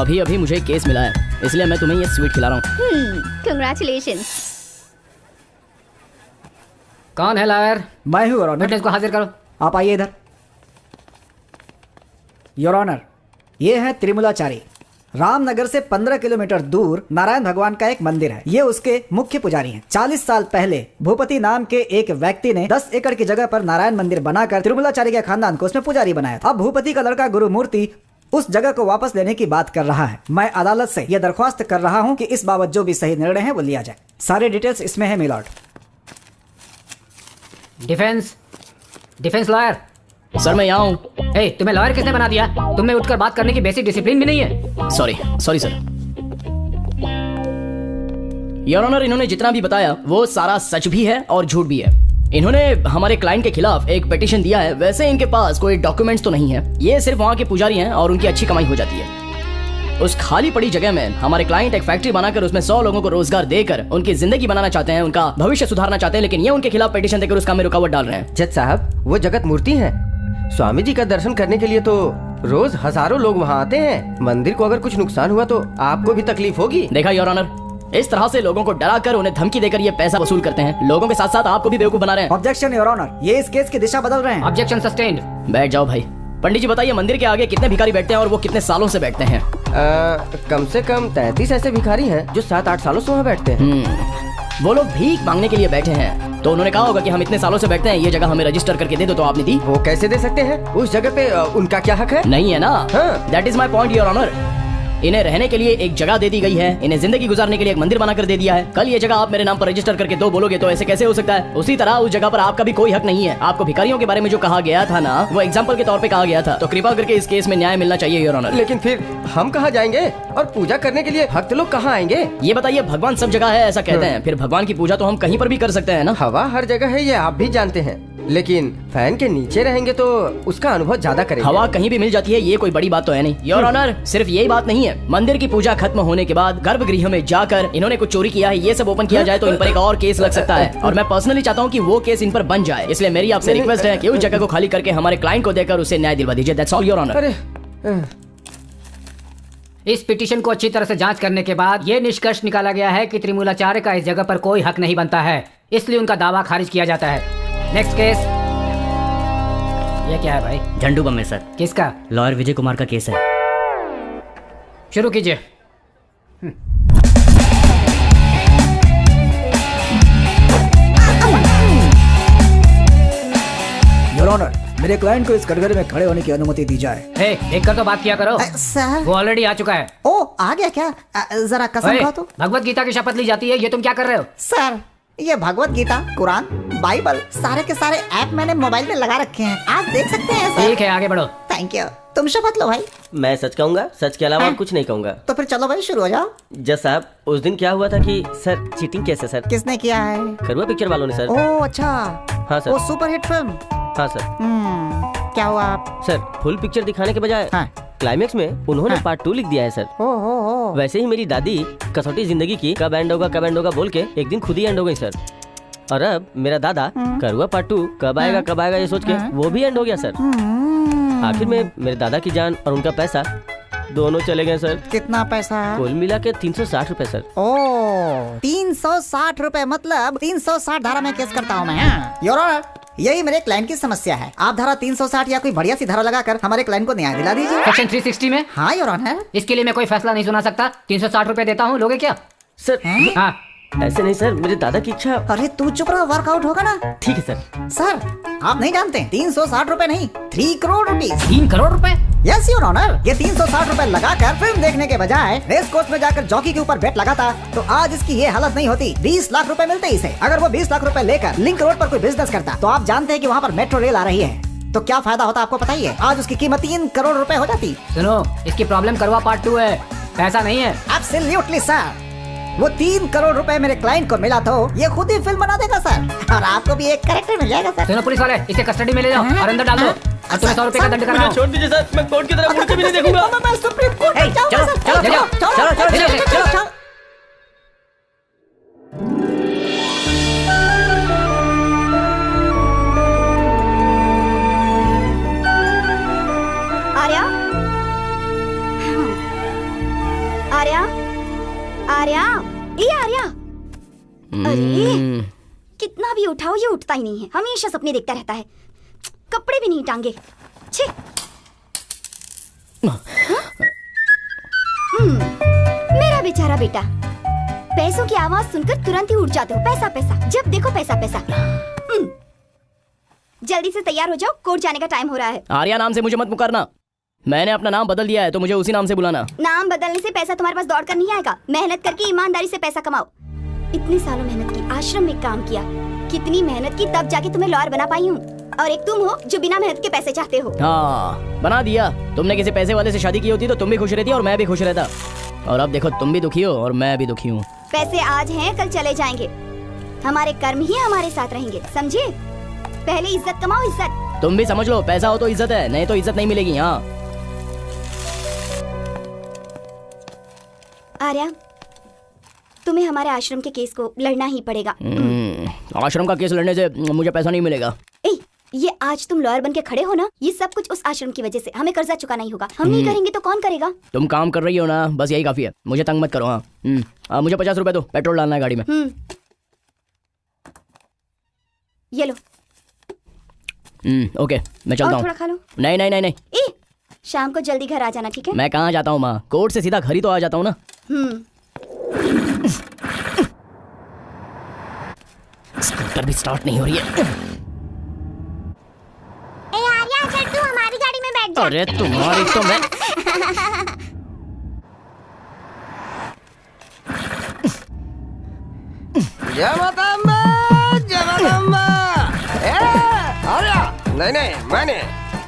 अभी अभी मुझे केस मिला है, इसलिए मैं तुम्हें ये स्वीट खिला रहा हूँ। कांग्रेचुलेशंस। कौन है लॉयर? मैं हूँ योर ऑनर। विटनेस को हाजिर करो। आप आइए इधर। योर ऑनर, ये है त्रिमूलाचारी। रामनगर से 15 किलोमीटर दूर नारायण भगवान का एक मंदिर है। ये उसके मुख्य पुजारी हैं। 40 साल पहले भूपति नाम के एक व्यक्ति ने 10 एकड़ की जगह पर नारायण मंदिर बनाकर त्रिमूलाचारी के खानदान को उसमें पुजारी बनाया। अब भूपति का लड़का गुरु मूर्ति उस जगह को वापस लेने की बात कर रहा है। मैं अदालत से यह दरख्वास्त कर रहा हूँ कि इस बाबत जो भी सही निर्णय है वो लिया जाए। सारे डिटेल्स इसमें है मिलॉर्ड। Defence lawyer. सर मैं यहाँ हूँ। हे, तुम्हें लॉयर किसने बना दिया? तुम्हें उठकर बात करने की बेसिक डिसिप्लिन भी नहीं है। Sorry sir. योर ऑनर, इन्होंने जितना भी बताया वो सारा सच भी है और झूठ भी है। इन्होंने हमारे क्लाइंट के खिलाफ एक पिटीशन दिया है। वैसे इनके पास कोई डॉक्यूमेंट्स तो नहीं है, ये सिर्फ वहाँ के पुजारी हैं और उनकी अच्छी कमाई हो जाती है। उस खाली पड़ी जगह में हमारे क्लाइंट एक फैक्ट्री बनाकर उसमें 100 लोगों को रोजगार देकर उनकी जिंदगी बनाना चाहते हैं, उनका भविष्य सुधारना चाहते हैं, लेकिन ये उनके खिलाफ पिटीशन देकर उस काम में रुकावट डाल रहे हैं। जज साहब, वो जगत मूर्ति है। स्वामी जी का दर्शन करने के लिए तो रोज हजारों लोग वहाँ आते हैं। मंदिर को अगर कुछ नुकसान हुआ तो आपको भी तकलीफ होगी। देखा योर ऑनर, इस तरह से लोगों को डरा कर उन्हें धमकी देकर ये पैसा वसूल करते हैं। लोगों के साथ साथ आपको भी बेवकूफ बना रहे हैं। ऑब्जेक्शन योर ऑनर, ये इस केस की दिशा बदल रहे हैं। Objection sustained. बैठ जाओ भाई। पंडित जी बताइए, मंदिर के आगे कितने भिखारी बैठते हैं और वो कितने सालों से बैठते हैं? कम से कम 33 ऐसे भिखारी हैं जो 7-8 सालों से वहाँ बैठते हैं। वो लोग भीख मांगने के लिए बैठे हैं, तो उन्होंने कहा होगा कि हम इतने सालों से बैठते हैं, ये जगह हमें रजिस्टर करके दे दो, तो आपने दी। वो कैसे दे सकते हैं? उस जगह पे उनका क्या हक है? नहीं है ना? हाँ। That is my point your honour. इन्हें रहने के लिए एक जगह दे दी गई है, इन्हें जिंदगी गुजारने के लिए एक मंदिर बनाकर दे दिया है। कल ये जगह आप मेरे नाम पर रजिस्टर करके दो बोलोगे तो ऐसे कैसे हो सकता है? उसी तरह उस जगह पर आपका भी कोई हक नहीं है। आपको भिखारियों के बारे में जो कहा गया था ना, वो एग्जाम्पल के तौर पे कहा गया था, तो कृपा करके इस केस में न्याय मिलना चाहिए योर ऑनर। लेकिन फिर हम कहाँ जाएंगे और पूजा करने के लिए भक्त लोग कहाँ आएंगे? ये बताइए, भगवान सब जगह है ऐसा कहते हैं, फिर भगवान की पूजा तो हम कहीं पर भी कर सकते हैं ना? हवा हर जगह है, ये आप भी जानते हैं, लेकिन फैन के नीचे रहेंगे तो उसका अनुभव ज्यादा करेंगे। हवा कहीं भी मिल जाती है, ये कोई बड़ी बात तो है नहीं योर ऑनर। सिर्फ यही बात नहीं है, मंदिर की पूजा खत्म होने के बाद गर्भगृह में जाकर इन्होंने कुछ चोरी किया है, ये सब ओपन किया जाए तो इन पर एक और केस लग सकता है, और मैं पर्सनली चाहता हूँ कि वो केस इन पर बन जाए। इसलिए मेरी आपसे रिक्वेस्ट है कि उस जगह को खाली करके हमारे क्लाइंट को देकर उसे न्याय दिलवा दीजिए। That's all your honour. इस पिटीशन को अच्छी तरह से जांच करने के बाद ये निष्कर्ष निकाला गया है कि त्रिमूलाचार्य का इस जगह पर कोई हक नहीं बनता है, इसलिए उनका दावा खारिज किया जाता है। Next case. ये क्या है भाई? झंडू बम में सर। किसका? लॉयर विजय कुमार का केस है। शुरू कीजिए। योर ऑनर, मेरे क्लाइंट को इस कटघरे में खड़े होने की अनुमति दी जाए। हे, देखकर तो बात किया करो। सर, वो ऑलरेडी आ चुका है। ओ आ गया क्या? जरा कसम खाओ तो। भगवत गीता की शपथ ली जाती है, ये तुम क्या कर रहे हो? सर, ये भगवत गीता, कुरान, बाइबल सारे के सारे ऐप मैंने मोबाइल में लगा रखे हैं, आप देख सकते हैं सर। ठीक है, आगे बढ़ो। Thank you. तुम शपथ लो भाई। मैं सच कहूंगा, सच के अलावा हाँ? कुछ नहीं कहूंगा। तो फिर चलो भाई, शुरू हो जाओ। जज साहब, उस दिन क्या हुआ था कि सर चीटिंग केस है सर। किसने किया है? करुआ पिक्चर वालों ने सर। ओ अच्छा। हाँ सर। वो सुपर हिट फिल्म। हाँ सर। क्या हुआ आप? सर, फुल पिक्चर दिखाने के बजाय हाँ। क्लाइमेक्स में उन्होंने हाँ। पार्ट 2 लिख दिया है सर। ओ। वैसे ही मेरी दादी कसौटी जिंदगी की कब एंड होगा बोल के एक दिन खुद ही एंड हो गई सर। और अब मेरा दादा करुआ पार्ट 2 कब आएगा ये सोच के वो भी एंड हो गया सर। आखिर में मेरे दादा की जान और उनका पैसा दोनों चले गए सर। कितना पैसा? कुल मिला के 360 रुपए सर। ओ 360 रुपए, मतलब 360 धारा में केस करता हूँ मैं। योर ऑनर, यही मेरे क्लाइंट की समस्या है। आप धारा 360 या कोई बढ़िया सी धारा लगाकर हमारे क्लाइंट को न्याय दिला दीजिए। सेक्शन 360 में? हाँ योर ऑनर। इसके लिए मैं कोई फैसला नहीं सुना सकता। 360 रुपए देता हूँ, लोगे क्या? सर हाँ। ऐसे नहीं सर, मेरे दादा की इच्छा। अरे तू चुप रहो, वर्कआउट होगा ना। ठीक है सर। सर, आप नहीं जानते, 360 रुपए नहीं, 3 करोड़ रुपीज। 3 करोड़ रुपए? Yes your honour. ये 360 रुपए लगाकर फिल्म देखने के बजाय रेस कोर्स में जाकर जॉकी के ऊपर बेट लगाता तो आज इसकी ये हालत नहीं होती। 20 लाख रुपए मिलते इसे। अगर वो 20 लाख रुपए लेकर लिंक रोड पर कोई बिजनेस करता तो आप जानते हैं कि वहाँ पर मेट्रो रेल आ रही है, तो क्या फायदा होता आपको बताइए? आज उसकी कीमत 3 करोड़ रुपए हो जाती। सुनो, इसकी प्रॉब्लम करुआ पार्ट 2 है, पैसा नहीं है। Absolutely sir. वो 3 करोड़ रुपए मेरे क्लाइंट को मिला तो ये खुद ही फिल्म बना देगा सर, और आपको भी एक कैरेक्टर मिल जाएगा सर। सुनो पुलिस वाले, इसे कस्टडी में ले जाओ और अंदर डाल दो, और तुम्हें 100 रुपए का दंड कराना। छोड़ दीजिए सर, मैं कोर्ट की तरफ मुड़ के भी नहीं देखूंगा। मैं सुप्रीम कोर्ट में जाऊंगा चलो, सर। चलो, चलो। आर्या, आर्या, आर्या, ये आर्या। अरे कितना भी उठाओ ये उठता ही नहीं है, हमेशा सपने देखता रहता है, कपड़े भी नहीं टांगे। छी। मेरा बेचारा बेटा, पैसों की आवाज सुनकर तुरंत ही उठ जाते हो। पैसा पैसा, जब देखो पैसा पैसा। जल्दी से तैयार हो जाओ, कोर्ट जाने का टाइम हो रहा है। आर्या नाम से मुझे मत पुकारना, मैंने अपना नाम बदल दिया है तो मुझे उसी नाम से बुलाना। नाम बदलने से पैसा तुम्हारे पास दौड़ कर नहीं आएगा। मेहनत करके ईमानदारी से पैसा कमाओ। इतने सालों मेहनत की, आश्रम में काम किया, कितनी मेहनत की, तब जाके तुम्हें लॉयर बना पाई हूँ। और एक तुम हो जो बिना मेहनत के पैसे चाहते हो। हाँ बना दिया। तुमने किसी पैसे वाले से शादी की होती तो तुम भी खुश रहती और मैं भी खुश रहता। और अब देखो तुम भी दुखी हो और मैं भी दुखी हूँ। पैसे आज हैं कल चले जाएंगे, हमारे कर्म ही हमारे साथ रहेंगे, समझे? पहले इज्जत कमाओ, इज्जत। तुम भी समझ लो, पैसा हो तो इज्जत है, नहीं तो इज्जत नहीं मिलेगी। हाँ आर्या, तुम्हें हमारे आश्रम के केस को लड़ना ही पड़ेगा। आश्रम का केस लड़ने से मुझे पैसा नहीं मिलेगा। ये आज तुम लॉयर बन के खड़े हो ना, ये सब कुछ उस आश्रम की वजह से। हमें कर्जा चुकाना ही होगा, हम नहीं करेंगे तो कौन करेगा? तुम काम कर रही हो ना, बस यही काफी है, मुझे तंग मत करो। हाँ मुझे 50 रुपए दो, पेट्रोल डालना है गाड़ी में। ये लो। ओके मैं चलता हूँ। थोड़ा खा लो। नहीं नहीं नहीं नहीं, शाम को जल्दी घर आ जाना, ठीक है? मैं कहाँ जाता हूँ माँ, कोर्ट से सीधा घर ही तो आ जाता हूँ ना। स्कूटर भी स्टार्ट नहीं हो रही है। आर्या, चल तू हमारी गाड़ी में बैठ जा। अरे तुम्हारी तो मैं जय माता अम्बा, जय माता अम्बा। अरे नहीं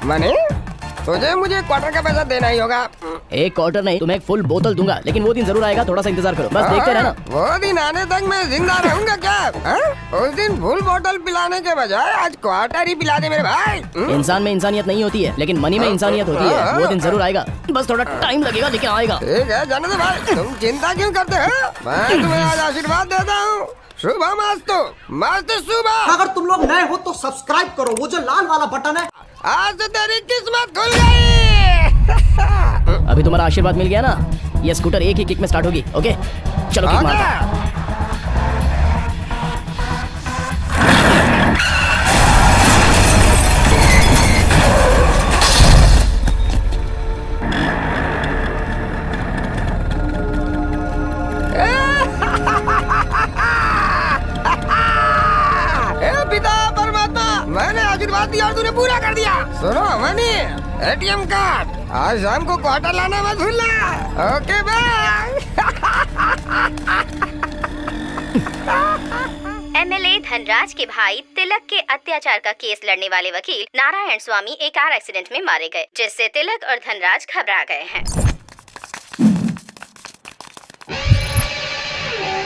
मैंने तुझे मुझे क्वार्टर का पैसा देना ही होगा। एक क्वार्टर नहीं, तुम्हें एक फुल बोतल दूंगा, लेकिन वो दिन जरूर आएगा, थोड़ा सा इंतजार करो, बस देखते रहना। वो दिन आने तक मैं जिंदा रहूंगा क्या? उस दिन फुल बोतल पिलाने के बजाय आज क्वार्टर ही पिला दे मेरे भाई। इंसान में इंसानियत नहीं होती है, लेकिन मनी में इंसानियत होती है। वो दिन जरूर आएगा, बस थोड़ा टाइम लगेगा लेकिन आएगा। ठीक है जाने दो भाई, तुम चिंता क्यों करते हो? मैं तुम्हें आज आशीर्वाद देता हूँ। सुबह मस्त सुबह। अगर तुम लोग नए हो तो सब्सक्राइब करो, वो जो लाल वाला बटन है। आज तो तेरी किस्मत खुल गई। अभी तुम्हारा आशीर्वाद मिल गया ना, ये स्कूटर एक ही किक में स्टार्ट होगी। ओके चलो किक मारते। पिता परमात्मा, मैंने आशीर्वाद दिया और तूने पूरा कर दिया। सुनो मनी, एटीएम कार्ड आज शाम को क्वार्टर लाना मत भूलना। Okay bye. एमएलए धनराज के भाई तिलक के अत्याचार का केस लड़ने वाले वकील नारायण स्वामी एक कार एक्सीडेंट में मारे गए, जिससे तिलक और धनराज घबरा गए हैं।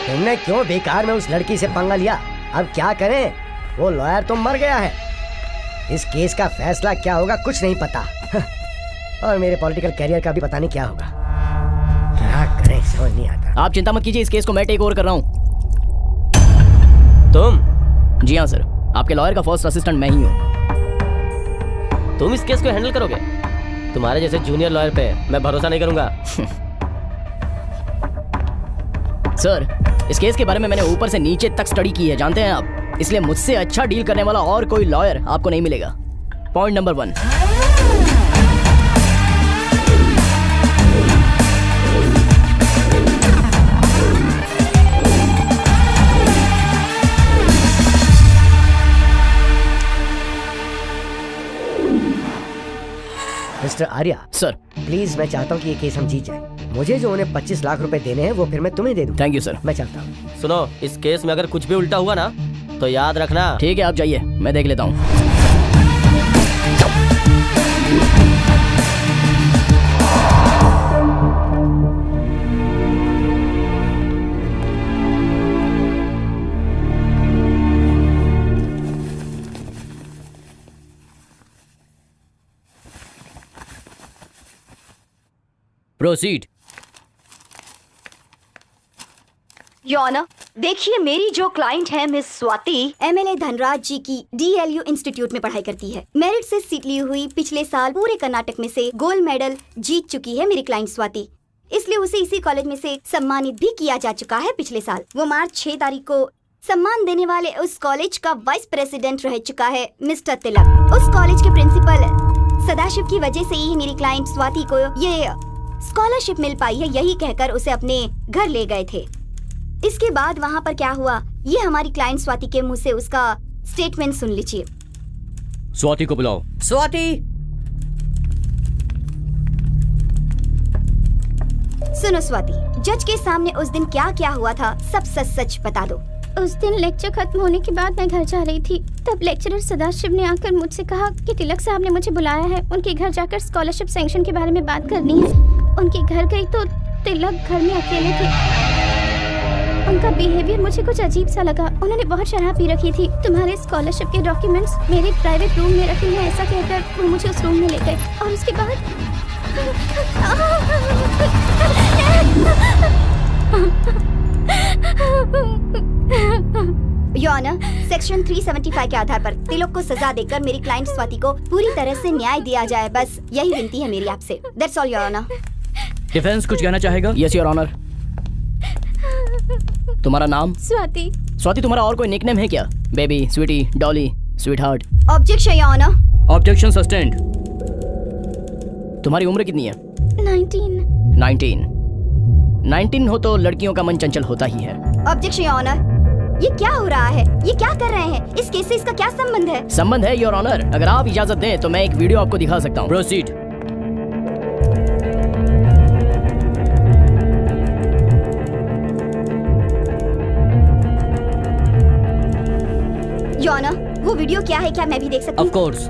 तुमने क्यों बेकार में उस लड़की से पंगा लिया? अब क्या करें? वो लॉयर तो मर गया है। इस केस का फैसला क्या होगा कुछ नहीं पता। और मेरे पॉलिटिकल कैरियर का भी पता नहीं क्या होगा। क्या करें समझ नहीं आता। आप चिंता मत कीजिए, इस केस को मैं टेक ओवर कर रहा हूँ। तुम? जी हाँ सर, आपके लॉयर का फर्स्ट असिस्टेंट मैं ही हूँ। तुम इस केस को हैंडल करोगे? तुम्हारे जैसे जूनियर लॉयर पे मैं भरोसा नहीं करूंगा। सर इस केस के बारे में मैंने ऊपर से नीचे तक स्टडी की है, जानते हैं आप, इसलिए मुझसे अच्छा डील करने वाला और कोई लॉयर आपको नहीं मिलेगा। Point number 1। Mister Arya sir please, मैं चाहता हूँ कि ये केस हम जीत जाए। मुझे जो उन्हें 25 लाख रुपए देने हैं वो फिर मैं तुम्हें दे दूँ। Thank you sir. मैं चलता हूँ। सुनो, इस केस में अगर कुछ भी उल्टा हुआ ना तो याद रखना। ठीक है आप जाइए, मैं देख लेता हूँ। प्रोसीड। योर ऑनर, देखिए मेरी जो क्लाइंट है मिस स्वाति, एमएलए धनराज जी की DLU इंस्टीट्यूट में पढ़ाई करती है। मेरिट से सीट ली हुई, पिछले साल पूरे कर्नाटक में से गोल्ड मेडल जीत चुकी है मेरी क्लाइंट स्वाति। इसलिए उसे इसी कॉलेज में से सम्मानित भी किया जा चुका है पिछले साल। वो मार्च 6 तारीख को सम्मान देने वाले उस कॉलेज का वाइस प्रेसिडेंट रह चुका है मिस्टर तिलक। उस कॉलेज के प्रिंसिपल सदाशिव की वजह से ही मेरी क्लाइंट स्वाति को ये स्कॉलरशिप मिल पाई है, यही कहकर उसे अपने घर ले गए थे। इसके बाद वहाँ पर क्या हुआ, ये हमारी क्लाइंट स्वाति के मुंह से उसका स्टेटमेंट सुन लीजिए। स्वाति को बुलाओ। स्वाति, सुनो स्वाति, जज के सामने उस दिन क्या क्या हुआ था सब सच सच बता दो। उस दिन लेक्चर खत्म होने के बाद मैं घर जा रही थी, तब लेक्चरर सदाशिव ने आकर मुझसे कहा कि तिलक साहब ने मुझे बुलाया है, उनके घर जाकर स्कॉलरशिप सैंक्शन के बारे में बात करनी है। उनके घर गई तो तिलक घर में अकेले थे। उनका बिहेवियर मुझे कुछ अजीब सा लगा। उन्होंने बहुत शराब पी रखी थी। तुम्हारे स्कॉलरशिप के डॉक्यूमेंट्स मेरे प्राइवेट रूम में रखे हैं, ऐसा कहकर वो मुझे उस रूम में ले गए और उसके बाद योर ऑनर, सेक्शन 375 के आधार पर तिलक को सजा देकर मेरी क्लाइंट स्वाति को पूरी तरह से न्याय दिया जाए, बस यही विनती है मेरी आपसे। That's all your honour. Defence कुछ कहना चाहेगा? Yes your honour. तुम्हारा नाम? स्वाति। स्वाति, तुम्हारा और कोई निकनेम है क्या? Baby, sweetie, dolly, sweetheart? Objection your honour. Objection sustained. तुम्हारी उम्र कितनी है? 19। 19 हो तो लड़कियों का मन चंचल होता ही है। Objection your honour. ये क्या हो रहा है? ये क्या कर रहे हैं? इस केस से इसका क्या संबंध है? संबंध है योर ऑनर। अगर आप इजाजत दें तो मैं एक वीडियो आपको दिखा सकता हूँ। प्रोसीड। योर ऑनर, वो वीडियो क्या है, क्या मैं भी देख सकती हूँ? Of course.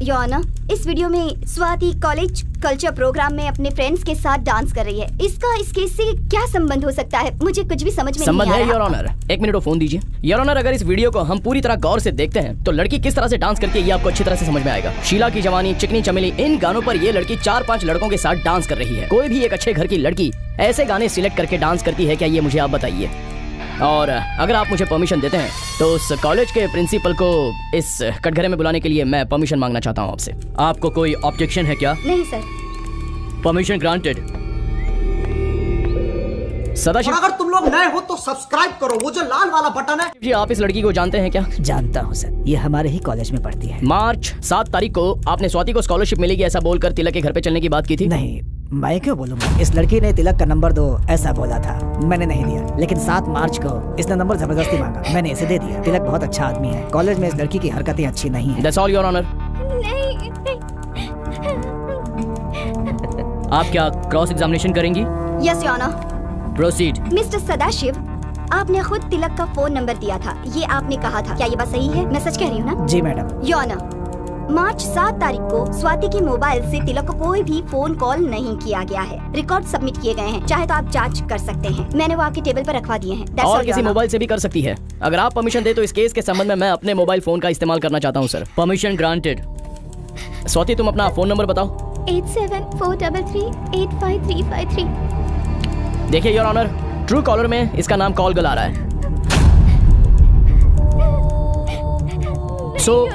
योर ऑनर, इस वीडियो में स्वाति कॉलेज कल्चर प्रोग्राम में अपने फ्रेंड्स के साथ डांस कर रही है। इसका इस केस से क्या संबंध हो सकता है? मुझे कुछ भी समझ में संबंध नहीं आ है रहा। Your honour. एक मिनट वो फोन दीजिए। योर ऑनर, अगर इस वीडियो को हम पूरी तरह गौर से देखते हैं तो लड़की किस तरह से डांस करती है ये आपको अच्छी तरह से समझ में आएगा। शीला की जवानी, चिकनी चमेली, इन गानों पर ये लड़की 4-5 लड़कों के साथ डांस कर रही है। कोई भी एक अच्छे घर की लड़की ऐसे गाने सिलेक्ट करके डांस करती है क्या? ये मुझे आप बताइए। और अगर आप मुझे परमिशन देते हैं तो उस कॉलेज के प्रिंसिपल को इस कटघरे में बुलाने के लिए मैं परमिशन मांगना चाहता हूँ आपसे। आपको कोई ऑब्जेक्शन है क्या? नहीं सर। Permission granted. सदाशिव, अगर तुम लोग नए हो तो सब्सक्राइब करो, वो जो लाल वाला बटन है। जी, आप इस लड़की को जानते हैं क्या? जानता हूँ सर, ये हमारे ही कॉलेज में पढ़ती है। मार्च 7 तारीख को आपने स्वाति को स्कॉलरशिप मिलेगी ऐसा बोलकर तिलक के घर पे चलने की बात की थी। नहीं, मैं क्यों बोलूंगा? इस लड़की ने तिलक का नंबर दो ऐसा बोला था, मैंने नहीं दिया। लेकिन 7 मार्च को इसने नंबर जबरदस्ती मांगा, मैंने इसे दे दिया। तिलक बहुत अच्छा आदमी है। कॉलेज में इस लड़की की हरकतें अच्छी नहीं है। That's all your honor। नहीं। आप क्या क्रॉस एग्जामिनेशन करेंगी? Yes your honour. Proceed. Mister Sadashiv, आपने खुद तिलक का फोन नंबर दिया था, ये आपने कहा था, क्या ये बात सही है? मैं सच कह रही हूँ ना? जी मैडम। योर ऑनर, मार्च 7 तारीख को स्वाति के मोबाइल से तिलक को कोई भी फोन कॉल नहीं किया गया है। रिकॉर्ड सबमिट किए गए हैं, चाहे तो आप जांच कर सकते हैं। मैंने वो आपके टेबल पर रखवा दिए हैं। That's और all, किसी Your Honor। मोबाइल से भी कर सकती है। अगर आप परमिशन दे तो इस केस के संबंध में मैं अपने मोबाइल फोन का इस्तेमाल करना चाहता हूँ सर। Permission granted. स्वाति, तुम अपना फोन नंबर बताओ। 8743385353। देखिए योर ऑनर, ट्रू कॉलर में इसका नाम कॉल गल आ रहा है।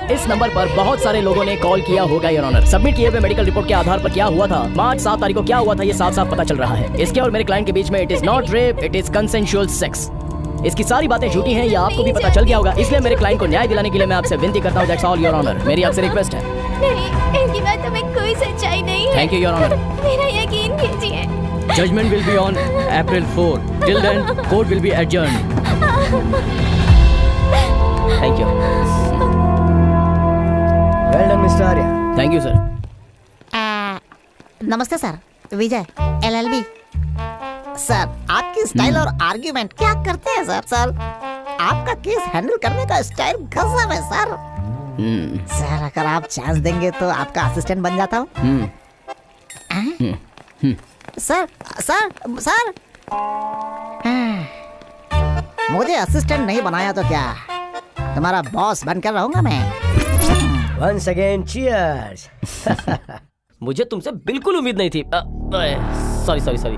इस नंबर पर बहुत सारे लोगों ने कॉल किया होगा योर ऑनर। सबमिट किए हुए मेडिकल रिपोर्ट के आधार पर क्या हुआ था, मार्च 7 तारीख को क्या हुआ था, ये साफ साफ पता चल रहा है। इसके और मेरे क्लाइंट के बीच में it is not rape, it is consensual sex. इसकी सारी बातें झूठी हैं, ये आपको भी पता चल गया होगा। इसलिए मेरे क्लाइंट को न्याय दिलाने के लिए मैं आपसे विनती करता हूँ। That's all your honour. मेरी आपसे रिक्वेस्ट है। नहीं, इनकी बातों में कोई सच्चाई नहीं है। Thank you your honour. मेरा यकीन कीजिए। Judgment will be on April 4. Till then, court will be adjourned. Thank you. Well done mister Arya. Thank you sir. नमस्ते सर, विजय LLB। सर, आपकी स्टाइल और आर्ग्यूमेंट क्या करते हैं सर? सर, आपका केस हैंडल करने का स्टाइल गजब है सर। सर, अगर आप चांस देंगे तो आपका असिस्टेंट बन जाता हूँ। सर सर सर, मुझे असिस्टेंट नहीं बनाया तो क्या, तुम्हारा बॉस बनकर रहूंगा मैं। Once again, cheers. मुझे तुमसे बिल्कुल उम्मीद नहीं थी। Sorry sorry sorry.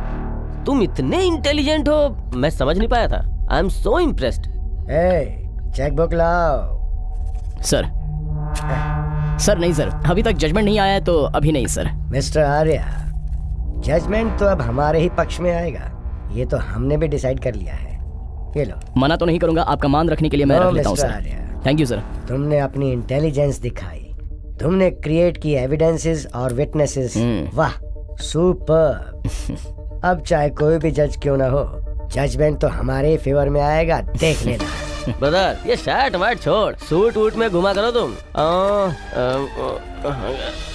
तुम इतने इंटेलिजेंट हो, मैं समझ नहीं पाया था। I am so impressed. Hey, chequebook लाओ। सर, सर नहीं सर, अभी तक जजमेंट नहीं आया है तो अभी नहीं सर। मिस्टर आर्या, जजमेंट तो अब हमारे ही पक्ष में आएगा, ये तो हमने भी डिसाइड कर लिया है। ये लो। मना तो नहीं करूंगा, आपका मान रखने के लिए मैं रख लेता हूँ mister sir. Arya, thank you sir. तुमने अपनी इंटेलिजेंस दिखाई, तुमने क्रिएट की एविडेंसेस और विटनेसेस, वाह सुपर। अब चाहे कोई भी जज क्यों ना हो, जजमेंट तो हमारे फेवर में आएगा, देख लेना। ब्रदर ये शर्ट वार्ट छोड़, सूट वूट में घुमा करो तुम।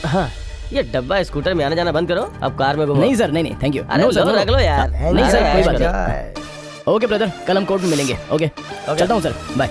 हाँ, ये डब्बा स्कूटर में आने जाना बंद करो, अब कार में घुमाओ। नहीं सर, नहीं थैंक यू। अरे नो सर, लो, रख लो यार। नहीं सर, कोई बात नहीं। नहीं। ओके ब्रदर, कल हम कोर्ट में मिलेंगे। ओके चलता हूँ सर, बाय।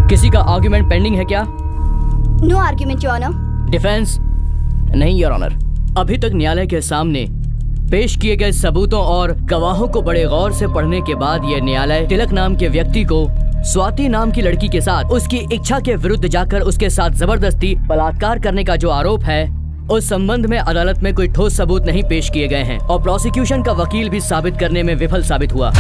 किसी का आर्गुमेंट पेंडिंग है क्या? No argument your honour. Defence? नहीं योर ऑनर। अभी तक न्यायालय के सामने पेश किए गए सबूतों और गवाहों को बड़े गौर से पढ़ने के बाद यह न्यायालय तिलक नाम के व्यक्ति को स्वाति नाम की लड़की के साथ उसकी इच्छा के विरुद्ध जाकर उसके साथ जबरदस्ती बलात्कार करने का जो आरोप है, उस संबंध में अदालत में कोई ठोस सबूत नहीं पेश किए गए हैं और प्रोसिक्यूशन का वकील भी साबित करने में विफल साबित हुआ।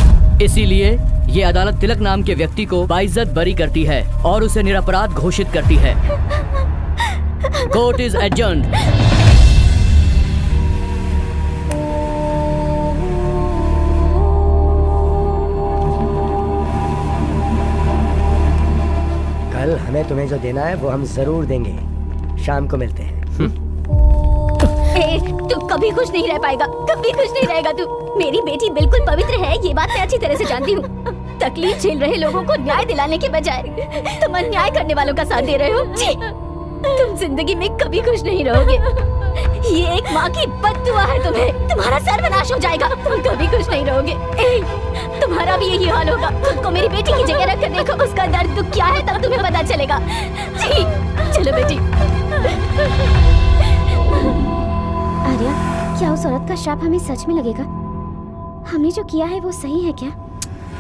इसीलिए ये अदालत तिलक नाम के व्यक्ति को बाइज्जत बरी करती है और उसे निरपराध घोषित करती है। Court is adjourned. कल हमें तुम्हें जो देना है वो हम जरूर देंगे, शाम को मिलते हैं। ए, तू कभी खुश नहीं रह पाएगा, कभी खुश नहीं रहेगा तू। मेरी बेटी बिल्कुल पवित्र है, ये बात मैं अच्छी तरह से जानती हूँ। तकलीफ झेल रहे लोगों को न्याय दिलाने के बजाय तुम अन्याय करने वालों का साथ दे रहे हो। छी! तुम जिंदगी में कभी खुश नहीं रहोगे। ये एक माँ की बद्दुआ है तुम्हें। तुम्हारा सर्वनाश हो जाएगा, तुम कभी खुश नहीं रहोगे। ए, तुम्हारा भी यही हाल होगा। खुद को मेरी बेटी की जगह रखकर देखो, उसका दर्द दुख क्या है, तब तुम्हें पता चलेगा। जी, चलो बेटी। आर्या, क्या उस औरत का श्राप हमें सच में लगेगा? हमने जो किया है वो सही है क्या?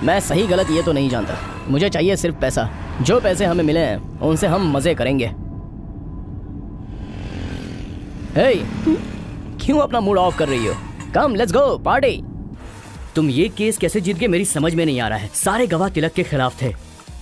मैं सही गलत ये तो नहीं जानता, मुझे चाहिए सिर्फ पैसा। जो पैसे हमें मिले हैं उनसे हम मजे करेंगे। हे, क्यों अपना मूड ऑफ कर रही हो? Come let's go party. तुम ये केस कैसे जीत गए मेरी समझ में नहीं आ रहा है। सारे गवाह तिलक के खिलाफ थे।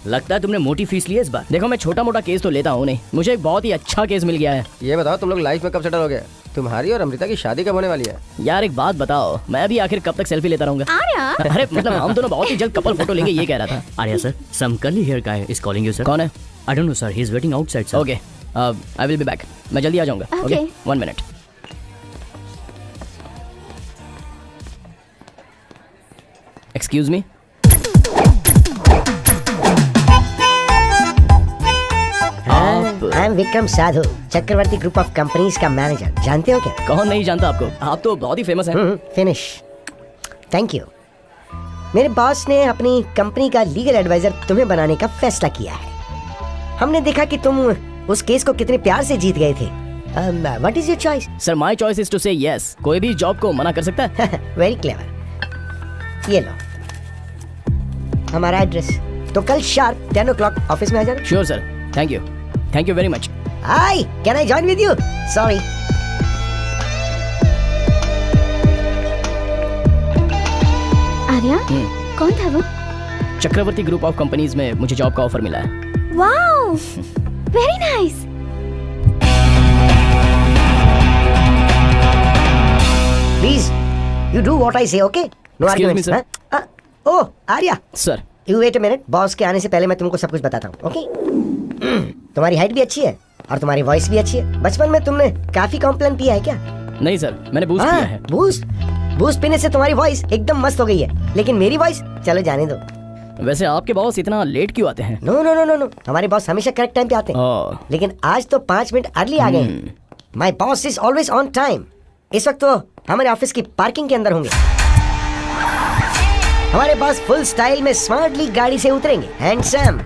लगता है तुमने मोटी फीस ली है इस बार। देखो मैं छोटा मोटा केस तो लेता हूँ नहीं, मुझे एक बहुत ही अच्छा केस मिल गया है। ये बताओ तुम लोग लाइफ में कब सेटल हो गए? तुम्हारी और अमृता की शादी कब होने वाली है? यार एक बात बताओ, मैं भी आखिर कब तक सेल्फी लेता रहूंगा? आर्या, अरे मतलब हम दोनों बहुत ही जल्द कपल फोटो लेंगे ये कह रहा था। Arya sir, some curly hair guy is calling you sir. कौन है? I don't know sir, he is waiting outside sir. Okay, I will be back. मैं जल्दी आ जाऊंगा। Okay, 1 minute. Excuse me. I am Vikram Sadhu, Chakravarti group of companies का manager. जानते हो क्या? कौन नहीं जानता आपको, आप तो बहुत ही फेमस हैं। फिनिश। Thank you. मेरे बॉस ने अपनी कंपनी का लीगल एडवाइजर तुम्हें बनाने का फैसला किया है। हमने देखा कि तुम उस केस को कितने प्यार से जीत गए थे। What is your choice? Sir my choice is to say yes. कोई भी जॉब को मना कर सकता है। Very clever. ये लो हमारा एड्रेस। तो कल शार्प 10 o'clock ऑफिस में आ जाना। Sure sir, thank you very much. Hi, can I join with you? Sorry. Arya, कौन था वो? चक्रवर्ती ग्रुप ऑफ कंपनीज में मुझे जॉब का ऑफर मिला है। Wow, very nice. Please you do what I say, okay? No arguments. Oh Arya sir, you wait a minute. Boss के आने से पहले मैं तुमको सब कुछ बताता हूँ, ओके? तुम्हारी हाइट भी अच्छी है और तुम्हारी वॉइस भी अच्छी है। बचपन में तुमने काफी कॉम्प्लेन पिया है क्या? नहीं सर, मैंने बूस्ट पिया है। बूस्ट पीने से तुम्हारी वॉइस एकदम मस्त हो गई है। लेकिन मेरी वॉइस, चलो जाने दो। वैसे आपके बॉस इतना लेट क्यों आते हैं? No no no no no, हमारे बॉस हमेशा करेक्ट टाइम पे आते हैं। लेकिन आज तो 5 मिनट अर्ली आ गए। My boss is always on time. इस वक्त तो हमारे ऑफिस की पार्किंग के अंदर होंगे। हमारे पास फुल स्टाइल में स्मार्टली गाड़ी से उतरेंगे, हैंडसम,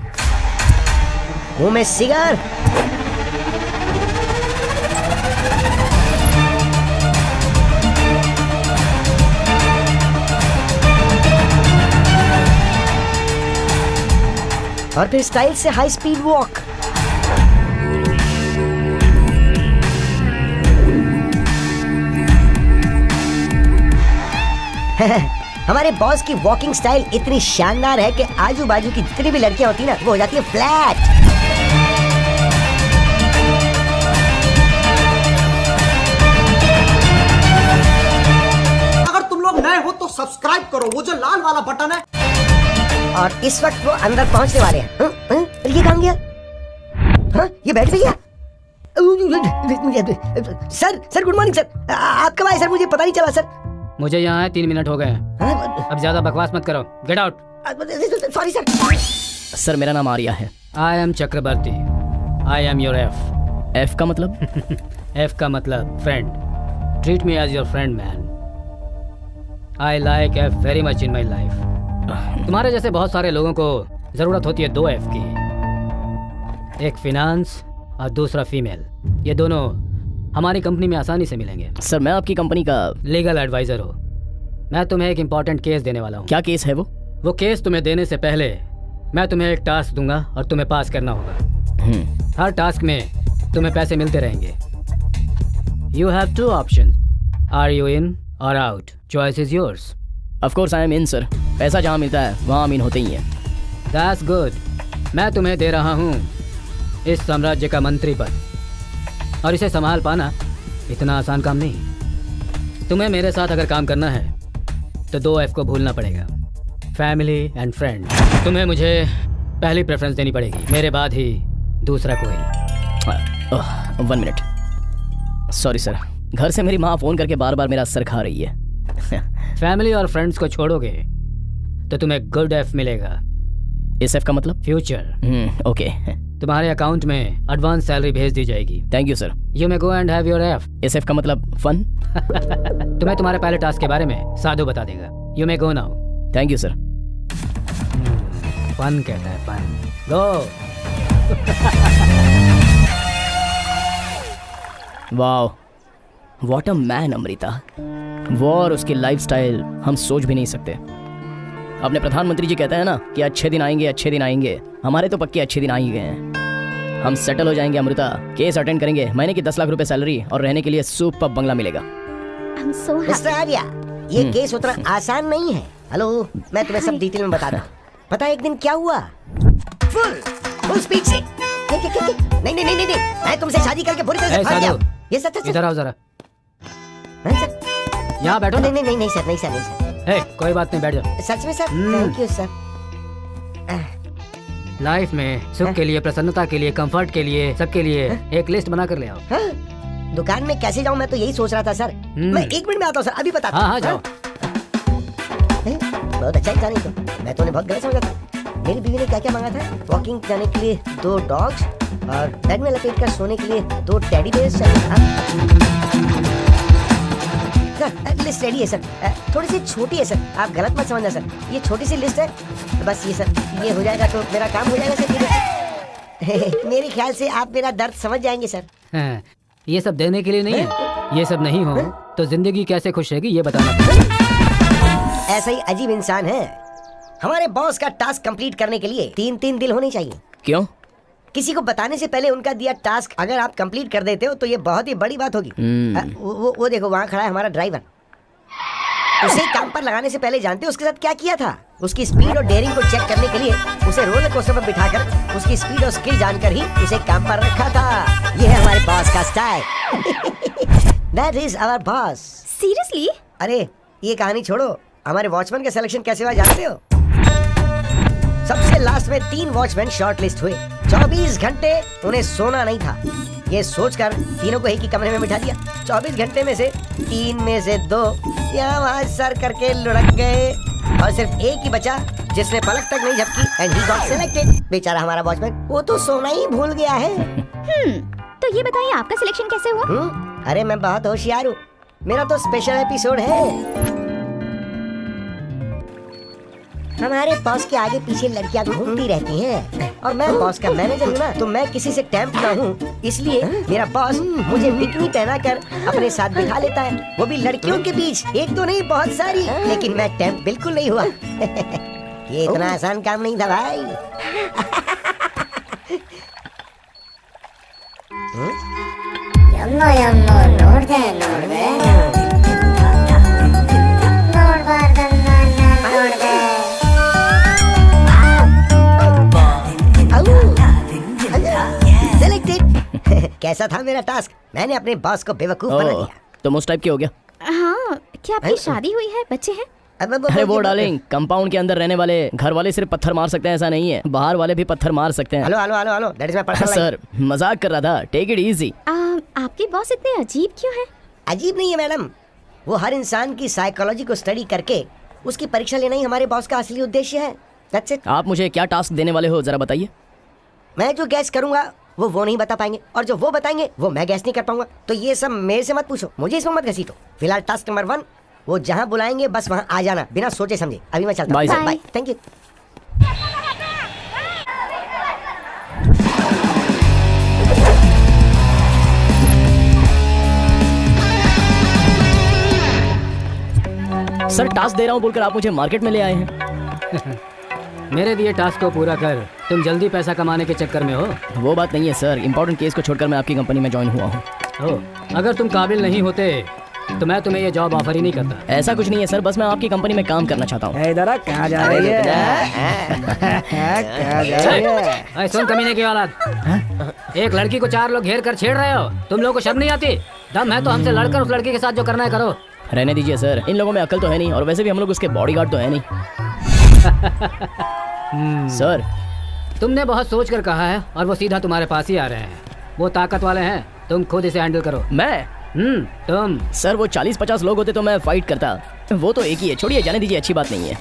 मुंह में सिगार, और फिर स्टाइल से हाई स्पीड वॉक। हमारे बॉस की वॉकिंग स्टाइल इतनी शानदार है कि आजू बाजू की जितनी भी लड़कियां होती ना वो हो जाती है फ्लैट। अगर तुम लोग नए हो तो सब्सक्राइब करो, वो जो लाल वाला बटन है। और इस वक्त वो अंदर पहुंचने वाले हैं। ये कहाँ गया? हाँ, ये बैठ गया। Sir good morning sir. आप कब आए सर? मुझे पता नहीं चला सर। मुझे यहाँ है 3 मिनट हो गए हैं। अब ज्यादा बकवास मत करो, get out. Sorry sir. Sir मेरा नाम आर्या है। I am Chakravarti, I am your F. F का मतलब? एफ का मतलब friend. Treat me as your friend man. I like F very much in my life. तुम्हारे जैसे बहुत सारे लोगों को जरूरत होती है 2 एफ की, एक फिनांस और दूसरा फीमेल। ये दोनों हमारी कंपनी में आसानी से मिलेंगे। सर मैं आपकी कंपनी का लीगल एडवाइजर हूँ। मैं तुम्हें एक इम्पोर्टेंट केस देने वाला हूँ। क्या केस है वो? वो केस तुम्हें देने से पहले मैं तुम्हें एक टास्क दूंगा और तुम्हें पास करना होगा। हर टास्क में तुम्हें पैसे मिलते रहेंगे। You have 2 options, are you in or out, choice is yours. Of course I am in sir. पैसा जहाँ मिलता है वहाँ हम इन होते ही हैं। That's good. मैं तुम्हें दे रहा हूँ इस साम्राज्य का मंत्री पद, और इसे संभाल पाना इतना आसान काम नहीं। तुम्हें मेरे साथ अगर काम करना है तो 2 एफ को भूलना पड़ेगा, फैमिली एंड फ्रेंड। तुम्हें मुझे पहली प्रेफरेंस देनी पड़ेगी, मेरे बाद ही दूसरा कोई। 1 मिनट। सॉरी सर, घर से मेरी माँ फ़ोन करके बार बार मेरा सर खा रही है। फैमिली और फ्रेंड्स को छोड़ोगे तो तुम्हें गुड एफ मिलेगा। इस एफ का मतलब? फ्यूचर। ओके। तुम्हारे अकाउंट में एडवांस सैलरी भेज दी जाएगी। Thank you sir. You may go and have your F. इस एफ का मतलब फन? तुम्हें तुम्हारे पहले टास्क के बारे में साधु बता देगा। You may go now. Thank you sir. Fun कहता है, fun. Go. Wow, what a man Amrita. वो और उसकी लाइफस्टाइल हम सोच भी नहीं सकते। अपने प्रधानमंत्री जी कहते हैं ना कि अच्छे दिन आएंगे, अच्छे दिन आएंगे। हमारे तो पक्के अच्छे दिन आ ही गए हैं। हम सेटल हो जाएंगे अमृता, केस अटेंड करेंगे, महीने की 10 लाख रुपए सैलरी और रहने के लिए सुपर बंगला मिलेगा। I'm so happy. Mister Arya, ये केस उतना आसान नहीं है। हेलो, मैं तुम्हें सब डिटेल में बताता हूँ। पता है एक दिन क्या हुआ? फुल स्पीड से। नहीं, मैं तुमसे शादी करके बुरी तरह से फंस गया। ये सच। इधर आओ जरा। यहाँ बैठो। नहीं सर। हे, कोई बात नहीं, बैठ जाओ। सच में sir? Thank you sir. Life में सुख के लिए, प्रसन्नता के लिए, कंफर्ट के लिए, सबके लिए एक लिस्ट बना कर ले आओ। दुकान में कैसे जाऊँ मैं तो यही सोच रहा था सर। मैं 1 मिनट में आता हूँ सर, अभी बताता हूँ। हाँ, जाओ। बहुत अच्छा इंसान है तो। मैं तो उन्हें बहुत गलत समझा था। मेरी बीवी ने क्या क्या मांगा था? वॉकिंग जाने के लिए 2 डॉग्स और बेड में लपेट कर सोने के लिए 2 टेडी बेयर्स चाहिए। सर लिस्ट रेडी है सर। थोड़ी सी छोटी है सर, आप गलत मत समझना सर। ये छोटी सी लिस्ट है, तो बस ये सर, ये हो जाएगा तो मेरा काम हो जाएगा सर। मेरे ख्याल से आप मेरा दर्द समझ जाएंगे सर। ये सब देने के लिए नहीं है। ये सब नहीं हो तो जिंदगी कैसे खुश रहेगी ये बताना पड़ेगा। ऐसा ही अजीब इंसान है। हमारे बॉस का टास्क कंप्लीट करने के लिए 3 दिल होने चाहिए। क्यों? किसी को बताने से पहले उनका दिया टास्क अगर आप कंप्लीट कर देते हो तो ये बहुत ही बड़ी बात होगी। वो देखो वहाँ खड़ा है हमारा ड्राइवर। उसे काम पर लगाने से पहले जानते हो उसके साथ क्या किया था? उसकी स्पीड और डेयरिंग को चेक करने के लिए उसे रोलर कोस्टर पर बिठाकर उसकी स्पीड और स्किल जानकर ही उसे काम पर रखा था। ये है हमारे बॉस का style. That is our boss. Seriously? अरे ये कहानी छोड़ो, हमारे वॉचमैन का सिलेक्शन कैसे हुआ जानते हो? सबसे लास्ट में 3 वॉचमैन शॉर्ट लिस्ट हुए। 24 घंटे उन्हें सोना नहीं था। ये सोचकर तीनों को एक ही कमरे में बिठा दिया। 24 घंटे में से 3 में से 2 यहाँ वहाँ सर करके लुढ़क गए और सिर्फ एक ही बचा जिसने पलक तक नहीं झपकी एंड ही गॉट सिलेक्टेड। बेचारा हमारा वॉचमैन, वो तो सोना ही भूल गया है। तो ये बताइए आपका सिलेक्शन कैसे हुआ? अरे मैं बहुत होशियार हूँ, मेरा तो स्पेशल एपिसोड है। हमारे बॉस के आगे पीछे लड़कियां घूमती रहती हैं और मैं बॉस का मैनेजर हूँ ना, तो मैं किसी से टेम्प ना हूँ, इसलिए मेरा बॉस मुझे बिकनी पहना कर अपने साथ बिठा लेता है, वो भी लड़कियों के बीच, एक तो नहीं बहुत सारी, लेकिन मैं टेम्प बिल्कुल नहीं हुआ। ये इतना आसान काम नहीं था भाई। ಯಮ್ಮೋ ಯಮ್ಮೋ ನೋಡ್ದೆ ನೋಡ್ದೆ ನೋಡ್ಬಾರ್ದನ್ನ ನೋಡ್ದೆ सेलेक्टेड। कैसा था मेरा टास्क? मैंने अपने बॉस को बेवकूफ बना दिया। तुम उस टाइप के हो गया। हाँ, क्या आपकी शादी हुई है? बच्चे हैं? अरे वो डार्लिंग, कंपाउंड के अंदर रहने वाले घर वाले सिर्फ पत्थर मार सकते हैं ऐसा नहीं है, बाहर वाले भी पत्थर मार सकते हैं। Hello hello hello hello, that is my personal life. Sir मजाक कर रहा था, टेक इट इजी। आपके बॉस इतने अजीब क्यों हैं? अजीब नहीं है मैडम, वो हर इंसान की साइकोलॉजी को स्टडी करके उसकी परीक्षा लेना ही हमारे बॉस का असली उद्देश्य है। That's it. आप मुझे क्या टास्क देने वाले हो जरा बताइए। मैं जो गैस करूंगा वो नहीं बता पाएंगे, और जो वो बताएंगे वो मैं गैस नहीं कर पाऊंगा, तो ये सब मेरे से मत पूछो, मुझे इसमें मत घसीटो। फिलहाल टास्क नंबर 1, वो जहाँ बुलाएंगे बस वहाँ आ जाना, बिना सोचे समझे। अभी मैं चलता हूँ, bye bye, thank you. Sir task दे रहा हूँ बोलकर आप मुझे मार्केट में ले आए हैं। मेरे दिए टास्क को पूरा कर, तुम जल्दी पैसा कमाने के चक्कर में हो। वो बात नहीं है सर, इम्पोर्टेंट केस को छोड़कर मैं आपकी कंपनी में ज्वाइन हुआ हूँ। अगर तुम काबिल नहीं होते तो मैं तुम्हें ये जॉब ऑफर ही नहीं करता। ऐसा कुछ नहीं है सर, बस मैं आपकी कंपनी में काम करना चाहता हूँ। इधर कहाँ जा रही है? कहाँ जा रही है? सुन कमीने की औलाद, एक लड़की को 4 लोग घेर कर छेड़ रहे हो, तुम लोगों को शर्म नहीं आती? दम है तो हमसे लड़कर उस लड़की के साथ जो करना है करो। रहने दीजिए सर, इन लोगों में अकल तो है नहीं, और वैसे भी हम लोग उसके बॉडीगार्ड तो है नहीं। सर तुमने बहुत सोच कर कहा है और वो सीधा तुम्हारे पास ही आ रहे हैं। वो ताकत वाले हैं, तुम खुद इसे हैंडल करो। मैं? तुम। सर वो 40-50 लोग होते तो मैं फाइट करता, वो तो एक ही है, छोड़िए जाने दीजिए, अच्छी बात नहीं है।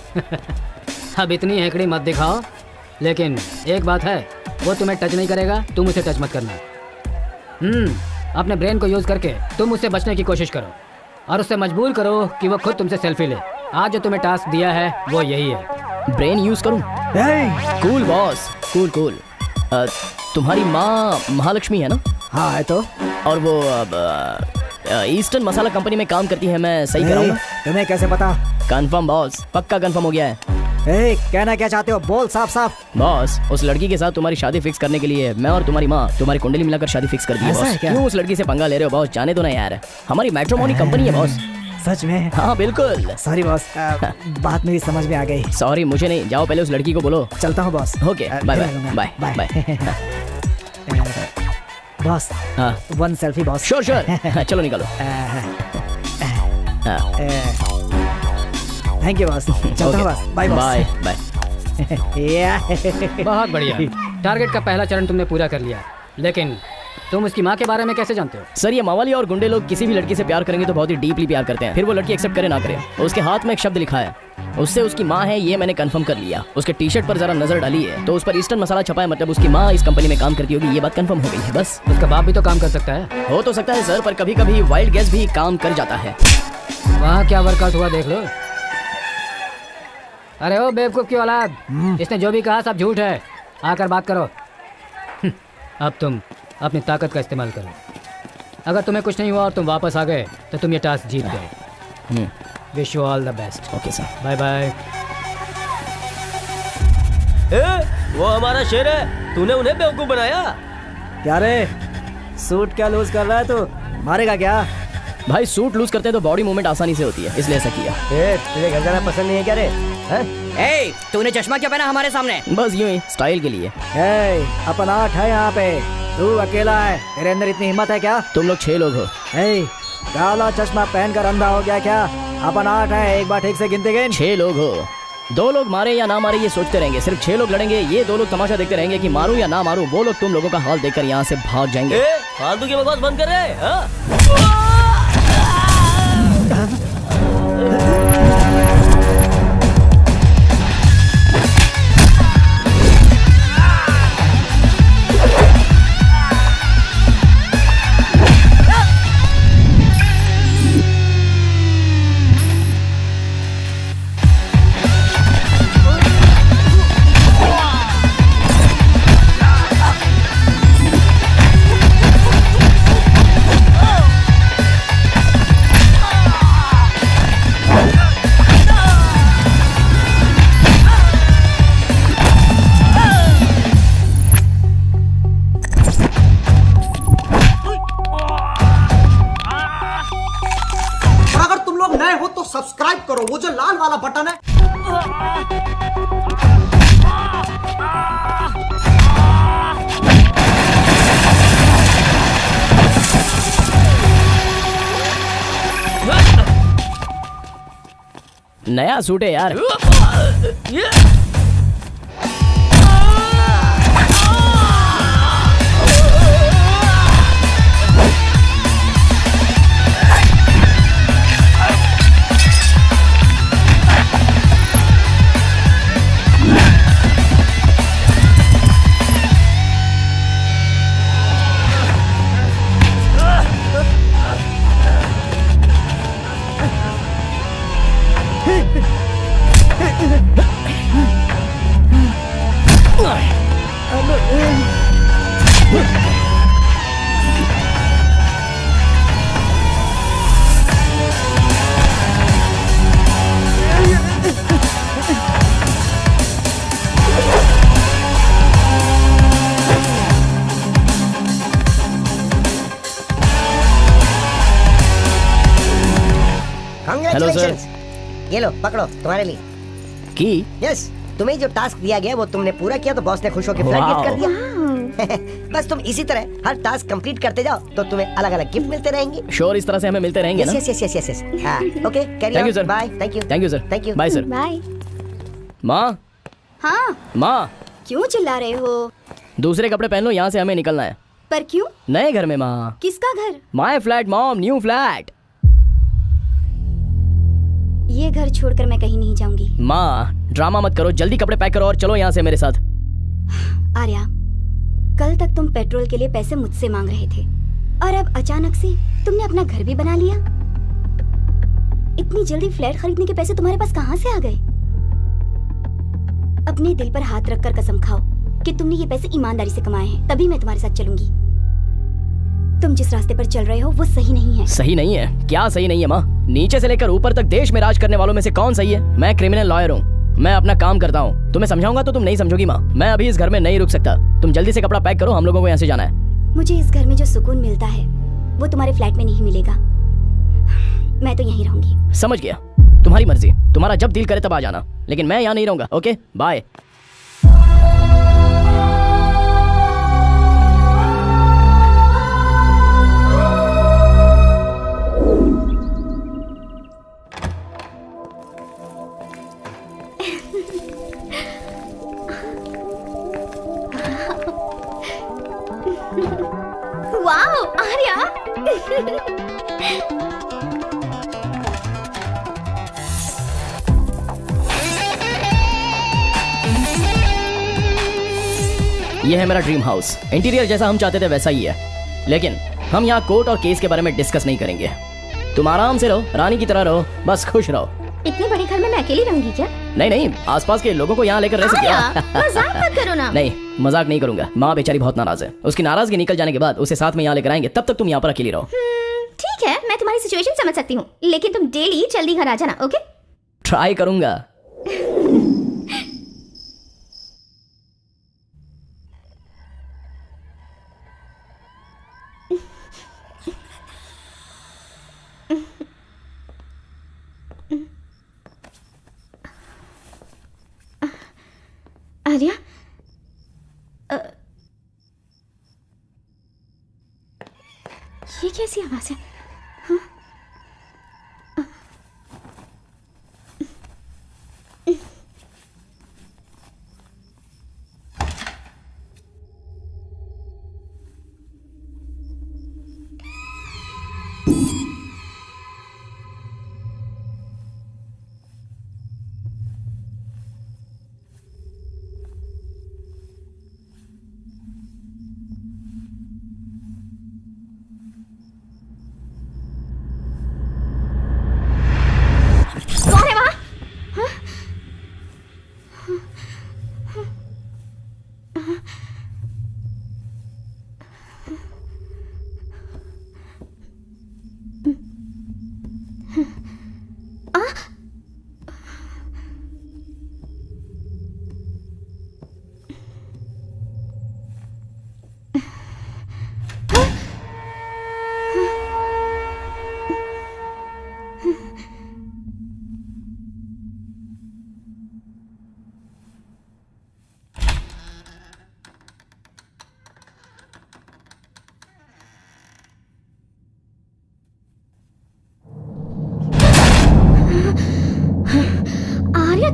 अब इतनी हेकड़ी मत दिखाओ, लेकिन एक बात है, वो तुम्हें टच नहीं करेगा, तुम उसे टच मत करना। अपने ब्रेन को यूज करके तुम उससे बचने की कोशिश करो और उससे मजबूर करो कि वो खुद तुमसे सेल्फी ले। आज जो तुम्हें टास्क दिया है वो यही है। ब्रेन यूज करूं? Cool boss, cool cool. तुम्हारी माँ महालक्ष्मी है ना? हाँ है तो। और वो ईस्टर्न मसाला कंपनी में काम करती है, मैं सही कराऊंगा? तुम्हें कैसे पता? कंफर्म बॉस, पक्का कंफर्म हो गया है। कहना क्या चाहते हो? बोल साफ साफ। बॉस उस लड़की के साथ तुम्हारी शादी फिक्स करने के लिए मैं और तुम्हारी माँ तुम्हारी कुंडली मिलाकर शादी फिक्स कर दी है बॉस। क्यों उस लड़की से पंगा ले रहे हो बॉस? जाने दो ना यार, हमारी मैट्रिमोनी कंपनी है बॉस। सच में? हाँ बिल्कुल। सॉरी बॉस, बात मेरी समझ में आ गई। सॉरी मुझे नहीं, जाओ पहले उस लड़की को बोलो। चलता हूँ boss. Okay bye bye bye bye. Boss हाँ 1 सेल्फी बॉस। श्योर श्योर, चलो निकालो। थैंक यू बॉस, चलता हूँ boss. Bye boss. Bye bye. बहुत बढ़िया, टारगेट का पहला चरण तुमने पूरा कर लिया, लेकिन तुम उसकी माँ के बारे में कैसे जानते हो? सर ये मावाली और गुंडे लोग किसी भी लड़की से प्यार करेंगे तो बहुत ही डीपली प्यार करते हैं, फिर वो लड़की एक्सेप्ट करे ना करे, उसके हाथ में एक शब्द लिखा है, उससे उसकी माँ है ये मैंने कंफर्म कर लिया। उसके टी शर्ट पर जरा नजर डाली है तो उस पर ईस्टर्न मसाला छपा है, मतलब उसकी माँ इस कंपनी में काम करती होगी, ये बात कंफर्म हो गई है बस। उसका बाप भी तो काम कर सकता है। हो तो सकता है सर, पर कभी कभी वाइल्ड गैस भी काम कर जाता है। वहाँ क्या वर्कआउट हुआ देख लो। अरे ओ बेवकूफ की औलाद, इसने जो भी कहा सब झूठ है, आकर बात करो। अब तुम अपनी ताकत का इस्तेमाल करो। अगर तुम्हें कुछ नहीं हुआ और तुम वापस आ गए तो तुम ये टास्क जीत गए। Wish you all the best. Okay sir, bye bye. वो हमारा शेर है, तूने उन्हें बेवकूफ बनाया। क्या रे, सूट क्या लूज कर रहा है तू? मारेगा क्या? भाई सूट लूज करते हैं तो बॉडी मूवमेंट आसानी से होती है, इसलिए ऐसा किया। तुझे घर जाना पसंद नहीं है क्या रे? तूने चश्मा क्यों पहना हमारे सामने? बस यूं ही स्टाइल के लिए। अपन 8 है यहाँ पे, तू अकेला है, तेरे अंदर इतनी हिम्मत है क्या? तुम लोग 6 लोग हो। काला चश्मा पहनकर अंधा हो गया क्या? अपन 8 है, एक बार ठीक से गिनते गए। 6 लोग हो, 2 लोग मारे या ना मारे ये सोचते रहेंगे, सिर्फ 6 लोग लड़ेंगे, ये 2 लोग तमाशा देखते रहेंगे कि मारूं या ना मारूं। वो लोग तुम लोगों का हाल देखकर यहाँ से भाग जाएंगे। फालतू की बकवास बंद कर रहे। नया सूट है यार। Congratulations! ये लो पकड़ो तुम्हारे लिए। की यस, तुम्हें जो टास्क दिया गया वो तुमने पूरा किया तो बॉस ने खुश होकर फ्लैट गिफ्ट कर दिया। बस तुम इसी तरह हर टास्क कंप्लीट करते जाओ तो तुम्हें अलग अलग गिफ्ट मिलते रहेंगे। श्योर इस तरह से हमें मिलते रहेंगे ना? Yes yes yes yes yes. हाँ, okay carry thank you on. Sir. Bye. Thank you. Thank you sir. Thank you. Bye sir. Bye. माँ हाँ, माँ, क्यों चिल्ला रहे हो? दूसरे कपड़े पहन लो, यहाँ से हमें निकलना है। पर क्यों? नए घर में माँ। किसका घर? My flat mom, new flat. ये घर छोड़कर मैं कहीं नहीं जाऊंगी। माँ ड्रामा मत करो, जल्दी कपड़े पैक करो और चलो यहाँ से मेरे साथ। आर्या, कल तक तुम पेट्रोल के लिए पैसे मुझसे मांग रहे थे और अब अचानक से तुमने अपना घर भी बना लिया। इतनी जल्दी फ्लैट खरीदने के पैसे तुम्हारे पास कहाँ से आ गए? अपने दिल पर हाथ रखकर कसम खाओ कि तुमने ये पैसे ईमानदारी से कमाए हैं, तभी मैं तुम्हारे साथ चलूंगी। तुम जिस रास्ते पर चल रहे हो वो सही नहीं है। सही नहीं है? क्या सही नहीं है माँ? नीचे से लेकर ऊपर तक देश में राज करने वालों में से कौन सही है? मैं क्रिमिनल लॉयर हूँ, मैं अपना काम करता हूँ। तुम्हें समझाऊंगा तो तुम नहीं समझोगी माँ। मैं अभी इस घर में नहीं रुक सकता। तुम जल्दी से कपड़ा पैक करो, हम लोगों को यहाँ से जाना है। मुझे इस घर में जो सुकून मिलता है वो तुम्हारे फ्लैट में नहीं मिलेगा। मैं तो यहीं रहूंगी। समझ गया, तुम्हारी मर्जी, तुम्हारा जब दिल करे तब आ जाना, लेकिन मैं यहाँ नहीं रहूंगा। Okay bye. वाओ आर्या। ये है मेरा ड्रीम हाउस। इंटीरियर जैसा हम चाहते थे वैसा ही है, लेकिन हम यहाँ कोर्ट और केस के बारे में डिस्कस नहीं करेंगे। तुम आराम से रहो, रानी की तरह रहो, बस खुश रहो। इतने बड़े घर में मैं अकेली रहूंगी क्या? नहीं नहीं, आसपास के लोगों को यहाँ लेकर रह सकते आर्या, मजाक मत करो ना। नहीं मजाक नहीं करूंगा। माँ बेचारी बहुत नाराज है। उसकी नाराजगी निकल जाने के बाद उसे साथ में यहाँ लेकर आएंगे, तब तक तुम यहाँ पर अकेली रहो। ठीक है, मैं तुम्हारी सिचुएशन समझ सकती हूँ, लेकिन तुम डेली जल्दी घर आ जाना। ओके? ट्राई करूंगा। आर्या, ये कैसी आवाज है? हाँ?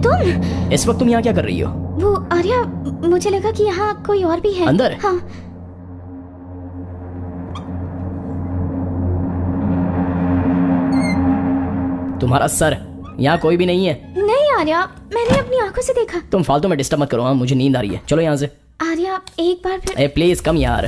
तुम? इस वक्त तुम यहाँ क्या कर रही हो? वो आर्या, मुझे लगा कि यहाँ कोई और भी है। अंदर? हाँ। तुम्हारा सर, यहाँ कोई भी नहीं है। नहीं आर्या, मैंने अपनी आंखों से देखा। तुम फालतू में डिस्टर्ब मत करो। हाँ, मुझे नींद आ रही है। चलो यहाँ से। आर्या, एक बार फिर। ए प्लीज कम यार।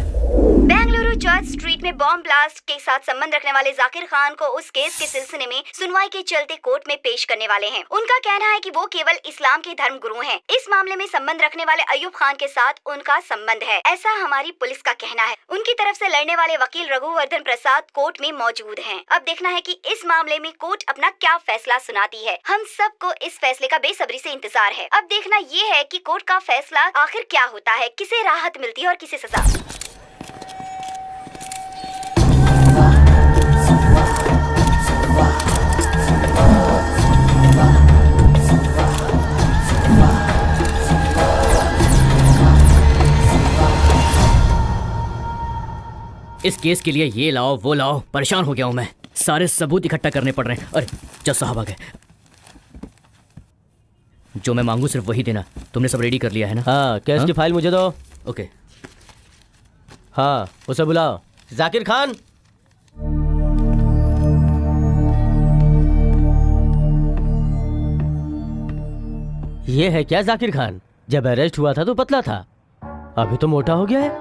बेंगलुरु चर्च स्ट्रीट में बॉम्ब ब्लास्ट के साथ संबंध रखने वाले जाकिर खान को उस केस के सिलसिले में सुनवाई के चलते कोर्ट में पेश करने वाले हैं। उनका कहना है कि वो केवल इस्लाम के धर्म गुरु हैं। इस मामले में संबंध रखने वाले अयूब खान के साथ उनका संबंध है, ऐसा हमारी पुलिस का कहना है। उनकी तरफ से लड़ने वाले वकील रघुवर्धन प्रसाद कोर्ट में मौजूद हैं। अब देखना है कि इस मामले में कोर्ट अपना क्या फैसला सुनाती है। हम सबको इस फैसले का बेसब्री से इंतजार है। अब देखना ये है कि कोर्ट का फैसला आखिर क्या होता है, किसे राहत मिलती है और किसे सजा। इस केस के लिए ये लाओ वो लाओ, परेशान हो गया हूं मैं। सारे सबूत इकट्ठा करने पड़ रहे हैं। अरे जज साहब आ गए। जो मैं मांगू सिर्फ वही देना। तुमने सब रेडी कर लिया है ना? हाँ, केस की फाइल मुझे दो। ओके। हाँ, उसे बुलाओ। जाकिर खान। ये है क्या जाकिर खान? जब अरेस्ट हुआ था तो पतला था, अभी तो मोटा हो गया है।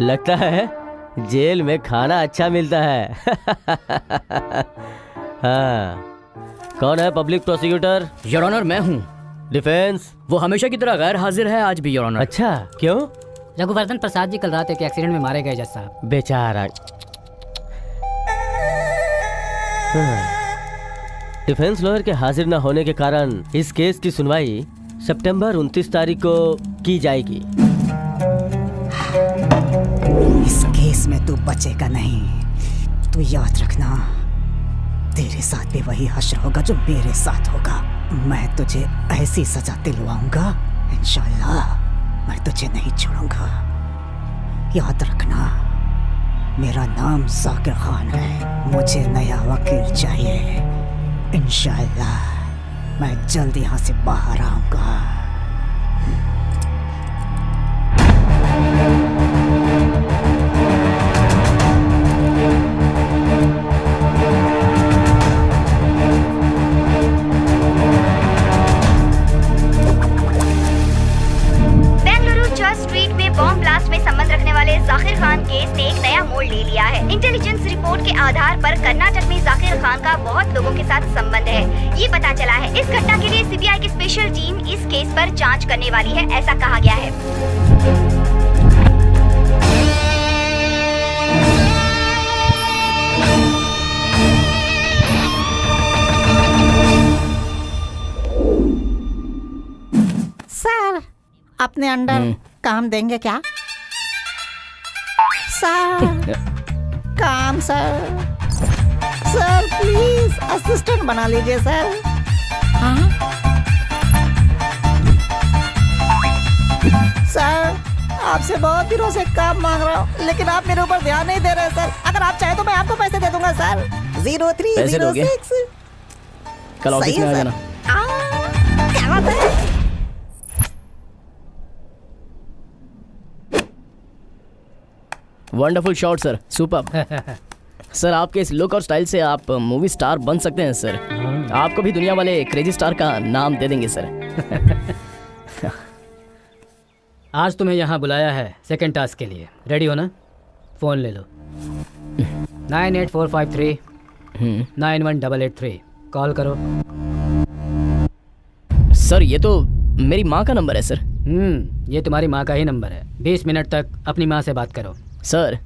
लगता है जेल में खाना अच्छा मिलता है। हाँ, कौन है पब्लिक प्रोसिक्यूटर? योर ऑनर, मैं हूँ। डिफेंस? वो हमेशा की तरह गैर हाजिर है आज भी, योर ऑनर। अच्छा, क्यों? रघुवर्धन प्रसाद जी कल रात एक एक्सीडेंट में मारे गए जज साहब। बेचारा। डिफेंस लॉयर के हाजिर न होने के कारण इस केस की सुनवाई सितंबर 29 तारीख को की जाएगी। इस केस में तू बचेगा नहीं। तू याद रखना, तेरे साथ भी वही हश्र होगा जो मेरे साथ होगा। मैं तुझे ऐसी सजा दिलवाऊंगा, इंशाल्लाह मैं तुझे नहीं छोड़ूंगा। याद रखना, मेरा नाम जाकिर खान है। मुझे नया वकील चाहिए। इंशाल्लाह मैं जल्द यहाँ से बाहर आऊंगा। स्ट्रीट में बॉम्ब ब्लास्ट में संबंध रखने वाले जाकिर खान केस ने एक नया मोड़ ले लिया है। इंटेलिजेंस रिपोर्ट के आधार पर कर्नाटक में जाकिर खान का बहुत लोगों के साथ संबंध है, ये पता चला है। इस घटना के लिए सीबीआई की स्पेशल टीम इस केस पर जांच करने वाली है, ऐसा कहा गया है। सर, अपने अंडर काम देंगे क्या? सर, काम सर। सर प्लीज असिस्टेंट बना लीजिए सर। हाँ? सर, आपसे बहुत दिनों से काम मांग रहा हूँ, लेकिन आप मेरे ऊपर ध्यान नहीं दे रहे सर। अगर आप चाहे तो मैं आपको पैसे दे दूंगा सर। 0306। कल ऑफिस में आ जाना। क्या बात है? Wonderful shot sir, super. Sir आपके इस लुक और स्टाइल से आप मूवी स्टार बन सकते हैं सर। आपको भी दुनिया वाले क्रेजी स्टार का नाम दे देंगे सर। आज तुम्हें यहाँ बुलाया है सेकंड टास्क के लिए। रेडी हो ना? फ़ोन ले लो। 98453 91883 कॉल करो। सर ये तो मेरी माँ का नंबर है सर। ये तुम्हारी माँ का ही नंबर है। 20 मिनट तक अपनी माँ से बात करो। सर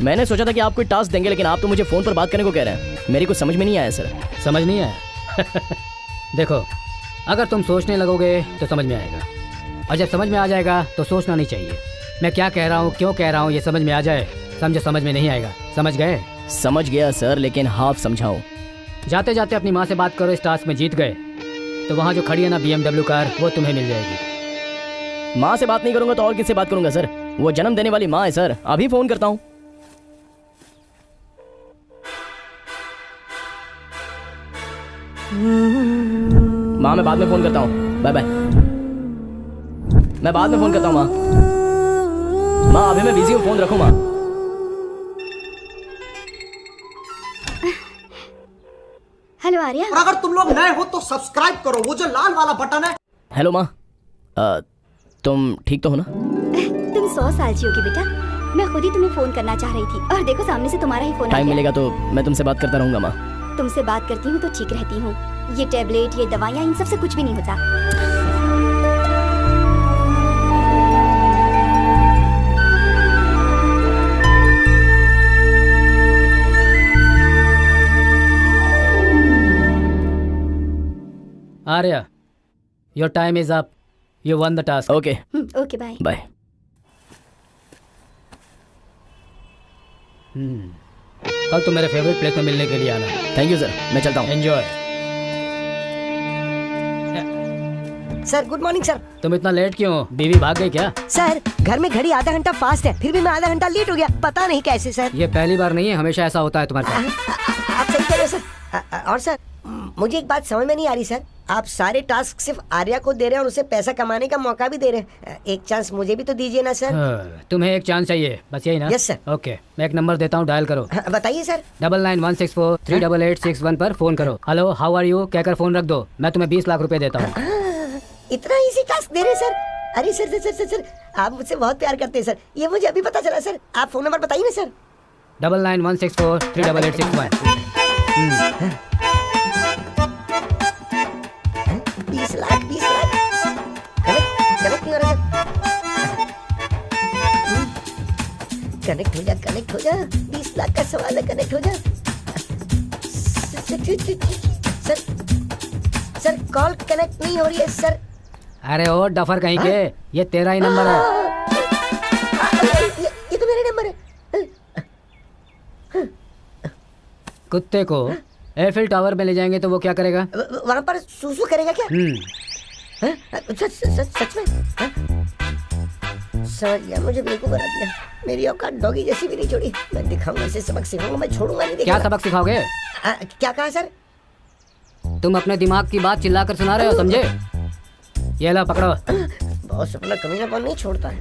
मैंने सोचा था कि आप कोई टास्क देंगे, लेकिन आप तो मुझे फ़ोन पर बात करने को कह रहे हैं। मेरी कुछ समझ में नहीं आया सर। समझ नहीं आया? देखो, अगर तुम सोचने लगोगे तो समझ में आएगा, और जब समझ में आ जाएगा तो सोचना नहीं चाहिए। मैं क्या कह रहा हूँ, क्यों कह रहा हूँ, ये समझ में आ जाए, समझो समझ में नहीं आएगा। समझ गए? समझ गया सर, लेकिन हाफ समझाओ। जाते जाते अपनी माँ से बात करो। इस टास्क में जीत गए तो वहाँ जो खड़ी है ना BMW कार, वो तुम्हें मिल जाएगी। माँ से बात नहीं करूँगा तो और किससे बात करूँगा सर? वो जन्म देने वाली माँ है सर। अभी फ़ोन करता हूँ। माँ मैं बाद में फोन करता हूँ, बाय बाय। मैं बाद में फोन करता हूँ माँ। माँ अभी मैं बिजी हूँ, फोन रखो माँ। हेलो आर्या। और अगर तुम लोग नए हो तो सब्सक्राइब करो, वो जो लाल वाला बटन है। हेलो माँ, तुम ठीक तो हो ना? तुम 100 साल जियोगे बेटा। मैं खुद ही तुम्हें फोन करना चाह रही थी और देखो सामने से तुम्हारा ही फोन आ टाइम गया। मिलेगा तो मैं तुमसे बात करता रहूंगा माँ। तुमसे बात करती हूँ तो ठीक रहती हूँ। ये टेबलेट, ये दवाइयाँ, इन सब से कुछ भी नहीं होता। Arya, your time is up, you won the task. Okay okay bye. Bye. कल तो मेरे फेवरेट प्लेस में मिलने के लिए आना। थैंक यू सर, मैं चलता हूँ। Enjoy. Sir good morning sir. तुम इतना लेट क्यों? बीवी भाग गई क्या? सर घर में घड़ी आधा घंटा फास्ट है, फिर भी मैं आधा घंटा लेट हो गया, पता नहीं कैसे सर। ये पहली बार नहीं है, हमेशा ऐसा होता है तुम्हारे साथ। आप सही कह रहे हो सर। और सर मुझे एक बात समझ में नहीं आ रही सर, आप सारे टास्क सिर्फ आर्या को दे रहे हैं और उसे पैसा कमाने का मौका भी दे रहे हैं। एक चांस मुझे भी तो दीजिए ना सर। तुम्हें एक चांस चाहिए, बस यही ना? Yes sir. ओके, मैं एक नंबर देता हूँ, डायल करो। बताइए सर। 9916438861 पर फोन करो। हेलो, हाउ आर यू कहकर फोन रख दो, मैं तुम्हें 20 लाख रुपए देता हूँ। इतना इजी टास्क दे रहे सर? अरे सर सर सर सर आप मुझसे बहुत प्यार करते हैं सर, ये मुझे अभी पता चला सर। आप फोन नंबर बताइए ना सर। 9916438861। 20 लाख कनेक्ट नहीं हो रहा सर। कनेक्ट हो जा 20 लाख का सवाल है, कनेक्ट हो जा सर। कॉल कनेक्ट नहीं हो रही है सर। अरे ओ डफर कहीं के, ये तेरा ही नंबर है। ये तो मेरा नंबर है। कुत्ते को एफिल टावर में ले जाएंगे तो वो क्या करेगा? वहाँ पर सूसू करेगा क्या? सच में? सर यार मुझे बेवकूफ बना दिया, मेरी औकात डॉगी जैसी भी नहीं छोड़ी। मैं दिखाऊंगा इसे, सबक सिखाऊंगा, मैं छोड़ूंगा नहीं। क्या सबक सिखाओगे? क्या कहा सर? तुम अपने दिमाग की बात चिल्लाकर सुना रहे हो, समझे? ये लो पकड़ो। बहुत सपना कमीनापन नहीं छोड़ता है।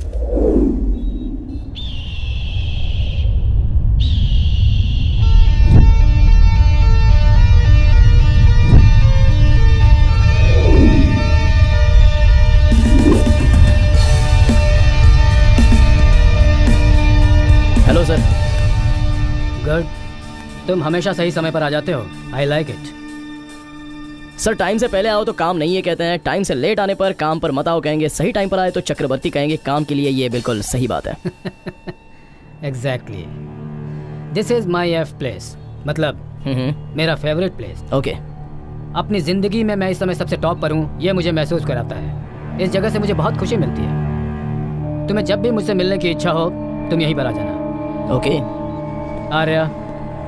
Hello sir. गुड, तुम हमेशा सही समय पर आ जाते हो, I like it. Sir time से पहले आओ तो काम नहीं है कहते हैं, टाइम से लेट आने पर काम पर मत आओ कहेंगे, सही टाइम पर आए तो चक्रवर्ती कहेंगे। काम के लिए ये बिल्कुल सही बात है। Exactly, this is my F place, मतलब मेरा फेवरेट प्लेस। ओके। अपनी जिंदगी में मैं इस समय सबसे टॉप पर हूँ, ये मुझे महसूस कराता है। इस जगह से मुझे बहुत खुशी मिलती है। तुम्हें जब भी मुझसे मिलने की इच्छा हो तुम यहीं पर आ जाना। ओके। आर्या,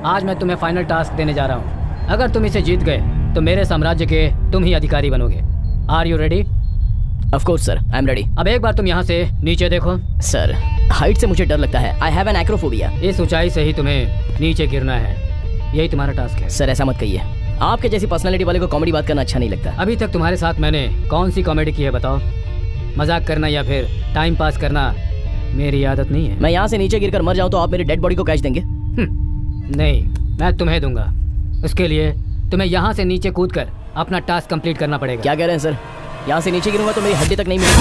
आज मैं तुम्हें फाइनल टास्क देने जा रहा हूँ। अगर तुम इसे जीत गए तो मेरे साम्राज्य के तुम ही अधिकारी बनोगे। Are you ready? Of course sir, I am ready. अब एक बार तुम यहाँ से नीचे देखो। सर हाइट से मुझे डर लगता है, आई हैव एन एक्रोफोबिया। इस ऊंचाई से ही तुम्हें नीचे गिरना है, यही तुम्हारा टास्क है। सर ऐसा मत कहिए, आपके जैसी पर्सनालिटी वाले को कॉमेडी बात करना अच्छा नहीं लगता। अभी तक तुम्हारे साथ मैंने कौन सी कॉमेडी की है बताओ? मजाक करना या फिर टाइम पास करना मेरी आदत नहीं है। मैं यहाँ से नीचे गिरकर मर जाऊँ तो आप मेरी डेड बॉडी को कैच देंगे? नहीं, मैं तुम्हें दूंगा। उसके लिए तुम्हें यहाँ से नीचे कूदकर अपना टास्क कंप्लीट करना पड़ेगा। क्या कह रहे हैं सर? यहाँ से नीचे गिरूंगा तो मेरी हड्डी तक नहीं मिलेगी।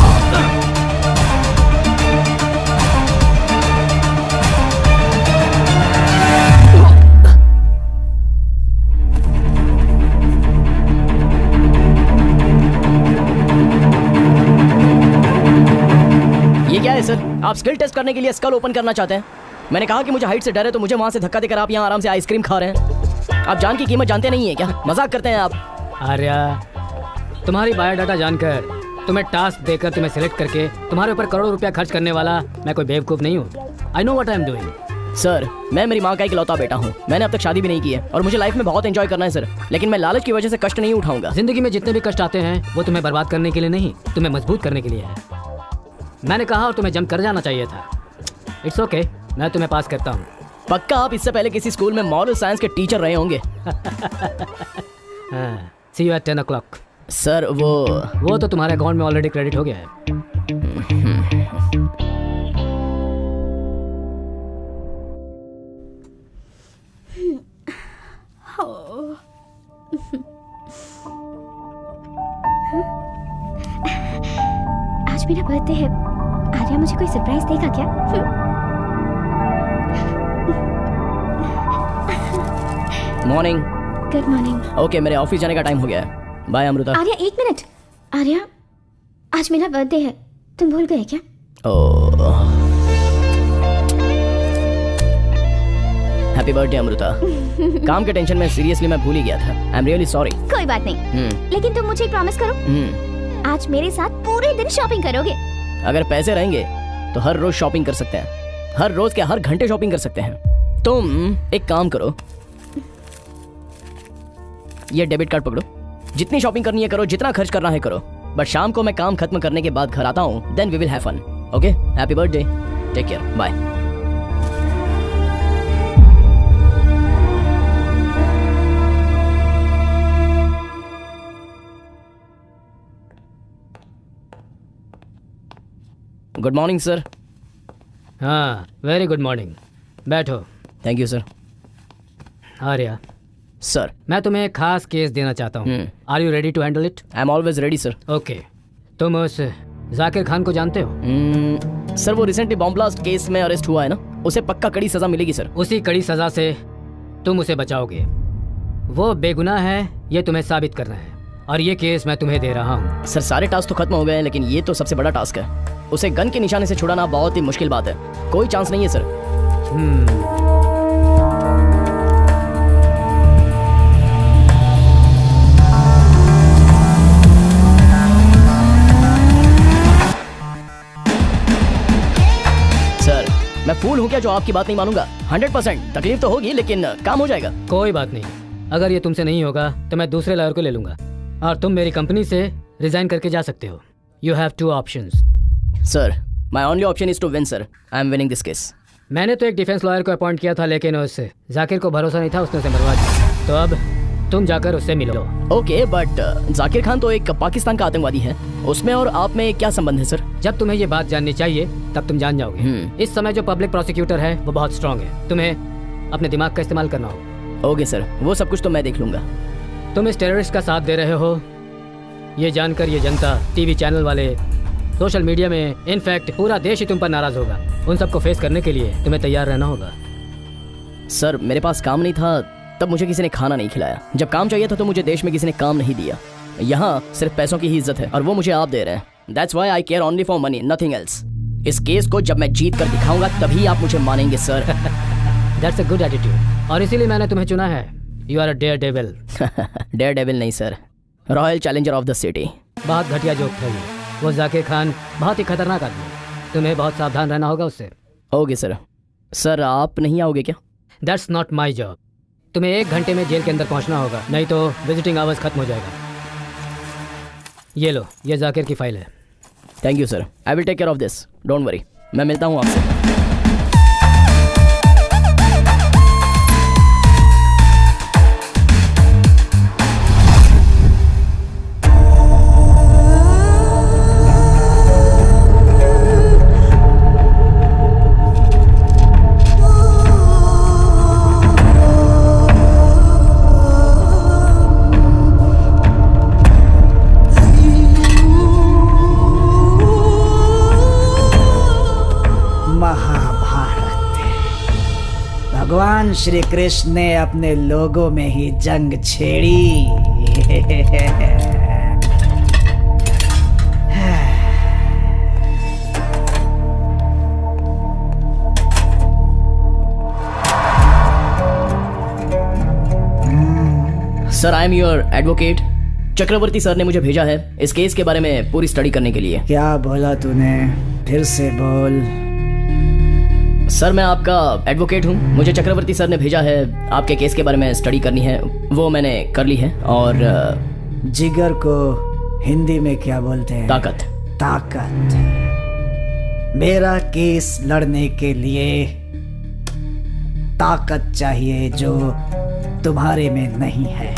ये क्या है सर? आप स्किल टेस्ट करने के लिए स्कल ओपन करना चाहते हैं? मैंने कहा कि मुझे हाइट से डर है तो मुझे वहाँ से धक्का देकर आप यहाँ आराम से आइसक्रीम खा रहे हैं। आप जान की कीमत जानते नहीं है क्या? मजाक करते हैं आप। आर्या, तुम्हारी बायोडाटा जानकर, तुम्हें टास्क देकर, तुम्हें सिलेक्ट करके तुम्हारे ऊपर करोड़ों रुपया खर्च करने वाला मैं कोई बेवकूफ़ नहीं हूँ। I know what I am doing. Sir मैं मेरी माँ का इकलौता बेटा हूँ, मैंने अब तक शादी भी नहीं की है और मुझे लाइफ में बहुत एंजॉय करना है सर, लेकिन मैं लालच की वजह से कष्ट नहीं उठाऊंगा। जिंदगी में जितने भी कष्ट आते हैं वो तुम्हें बर्बाद करने के लिए नहीं, तुम्हें मजबूत करने के लिए है। मैंने कहा और तुम्हें जंप कर जाना चाहिए था। इट्स ओके, मैं तुम्हें पास करता हूँ। पक्का आप इससे पहले किसी स्कूल में मॉरल साइंस के टीचर रहे होंगे। सी यू एट 10 o'clock। सर वो तो तुम्हारे अकाउंट में ऑलरेडी क्रेडिट हो गया है। आज मेरा बर्थडे है। आर्या मुझे कोई सरप्राइज देगा क्या? मॉर्निंग। Good morning. ओके, मेरे ऑफिस जाने का टाइम हो गया है। बाय अमृता। आर्या एक मिनट। आर्या आज मेरा बर्थडे है, तुम भूल गए क्या? Happy birthday Amrita. काम के टेंशन में सीरियसली मैं भूल ही गया था। I am really sorry. कोई बात नहीं, लेकिन तुम मुझे प्रॉमिस करो आज मेरे साथ पूरे दिन शॉपिंग करोगे। अगर पैसे रहेंगे तो हर रोज शॉपिंग कर सकते हैं, हर रोज के हर घंटे शॉपिंग कर सकते हैं। तुम एक काम करो, ये डेबिट कार्ड पकड़ो, जितनी शॉपिंग करनी है करो, जितना खर्च करना है करो, बट शाम को मैं काम खत्म करने के बाद घर आता हूँ, then we will have fun. Okay, happy birthday, take care, bye. Good morning sir. हाँ, वेरी गुड मॉर्निंग। बैठो। Thank you sir. Arya sir, मैं तुम्हें एक खास केस देना चाहता हूँ। Are you ready to handle it? I am always ready sir. Okay, तुम उस जाकिर खान को जानते हो? सर, वो रिसेंटली बॉम्ब ब्लास्ट केस में अरेस्ट हुआ है ना, उसे पक्का कड़ी सजा मिलेगी सर। उसी कड़ी सजा से तुम उसे बचाओगे। वो बेगुनाह है, ये तुम्हें साबित करना है, और ये केस मैं तुम्हें दे रहा हूँ। सर, सारे टास्क तो खत्म हो गए हैं, लेकिन ये तो सबसे बड़ा टास्क है। उसे गन के निशाने से छुड़ाना बहुत ही मुश्किल बात है। कोई चांस नहीं है सर। सर, मैं फूल हूँ क्या जो आपकी बात नहीं मानूंगा? 100% तकलीफ तो होगी, लेकिन काम हो जाएगा। कोई बात नहीं, अगर ये तुमसे नहीं होगा तो मैं दूसरे लॉयर को ले लूंगा, और तुम मेरी कंपनी से रिजाइन करके जा सकते हो। You have 2 options. Sir, my only option is to win sir. I am winning this case. मैंने तो एक डिफेंस लॉयर को अपॉइंट किया था, लेकिन उससे जाकिर को भरोसा नहीं था, उसने उसे मरवा दिया। तो अब तुम जाकर उससे मिलो। ओके, बट जाकिर खान तो एक पाकिस्तान का आतंकवादी है, उसमें और आप में क्या संबंध है सर? जब तुम्हें ये बात जाननी चाहिए तब तुम जान जाओगे। इस समय जो पब्लिक प्रोसिक्यूटर है वो बहुत स्ट्रांग है, तुम्हें अपने दिमाग का इस्तेमाल करना होगा। ओके सर, वो सब कुछ तो मैं देख लूंगा। तुम इस टेररिस्ट का साथ दे रहे हो, ये जानकर ये जनता, टीवी चैनल वाले, सोशल मीडिया में, इनफैक्ट पूरा देश ही तुम पर नाराज होगा। उन सबको फेस करने के लिए तुम्हें तैयार रहना होगा। सर, मेरे पास काम नहीं था तब मुझे किसी ने खाना नहीं खिलाया, जब काम चाहिए था तो मुझे देश में किसी ने काम नहीं दिया। यहाँ सिर्फ पैसों की ही इज्जत है, और वो मुझे आप दे रहे हैं। That's why I care only for money, nothing else. इस केस को जब मैं जीत कर दिखाऊंगा तभी आप मुझे मानेंगे sir. That's a good attitude, और इसीलिए मैंने तुम्हें चुना है। You are a dare devil. Dare devil नहीं sir, royal challenger of the city. बहुत घटिया जोक था ये। वो जाकिर खान बहुत ही खतरनाक आदमी है, तुम्हें बहुत सावधान रहना होगा उससे। Okay sir. सर, आप नहीं आओगे क्या? That's not my job. तुम्हें 1 घंटे में जेल के अंदर पहुंचना होगा, नहीं तो विजिटिंग आवर्स खत्म हो जाएगा। ये लो, ये जाकिर की फाइल है। Thank you sir, I will take care of this, don't worry. मैं मिलता हूँ आपसे। भगवान श्री कृष्ण ने अपने लोगों में ही जंग छेड़ी। Sir, I am your advocate. Chakravarti sir ने मुझे भेजा है इस केस के बारे में पूरी स्टडी करने के लिए। क्या बोला तूने? फिर से बोल। सर, मैं आपका एडवोकेट हूँ। मुझे चक्रवर्ती सर ने भेजा है आपके केस के बारे में स्टडी करनी है, वो मैंने कर ली है। और जिगर को हिंदी में क्या बोलते हैं? ताकत। ताकत। मेरा केस लड़ने के लिए ताकत चाहिए जो तुम्हारे में नहीं है।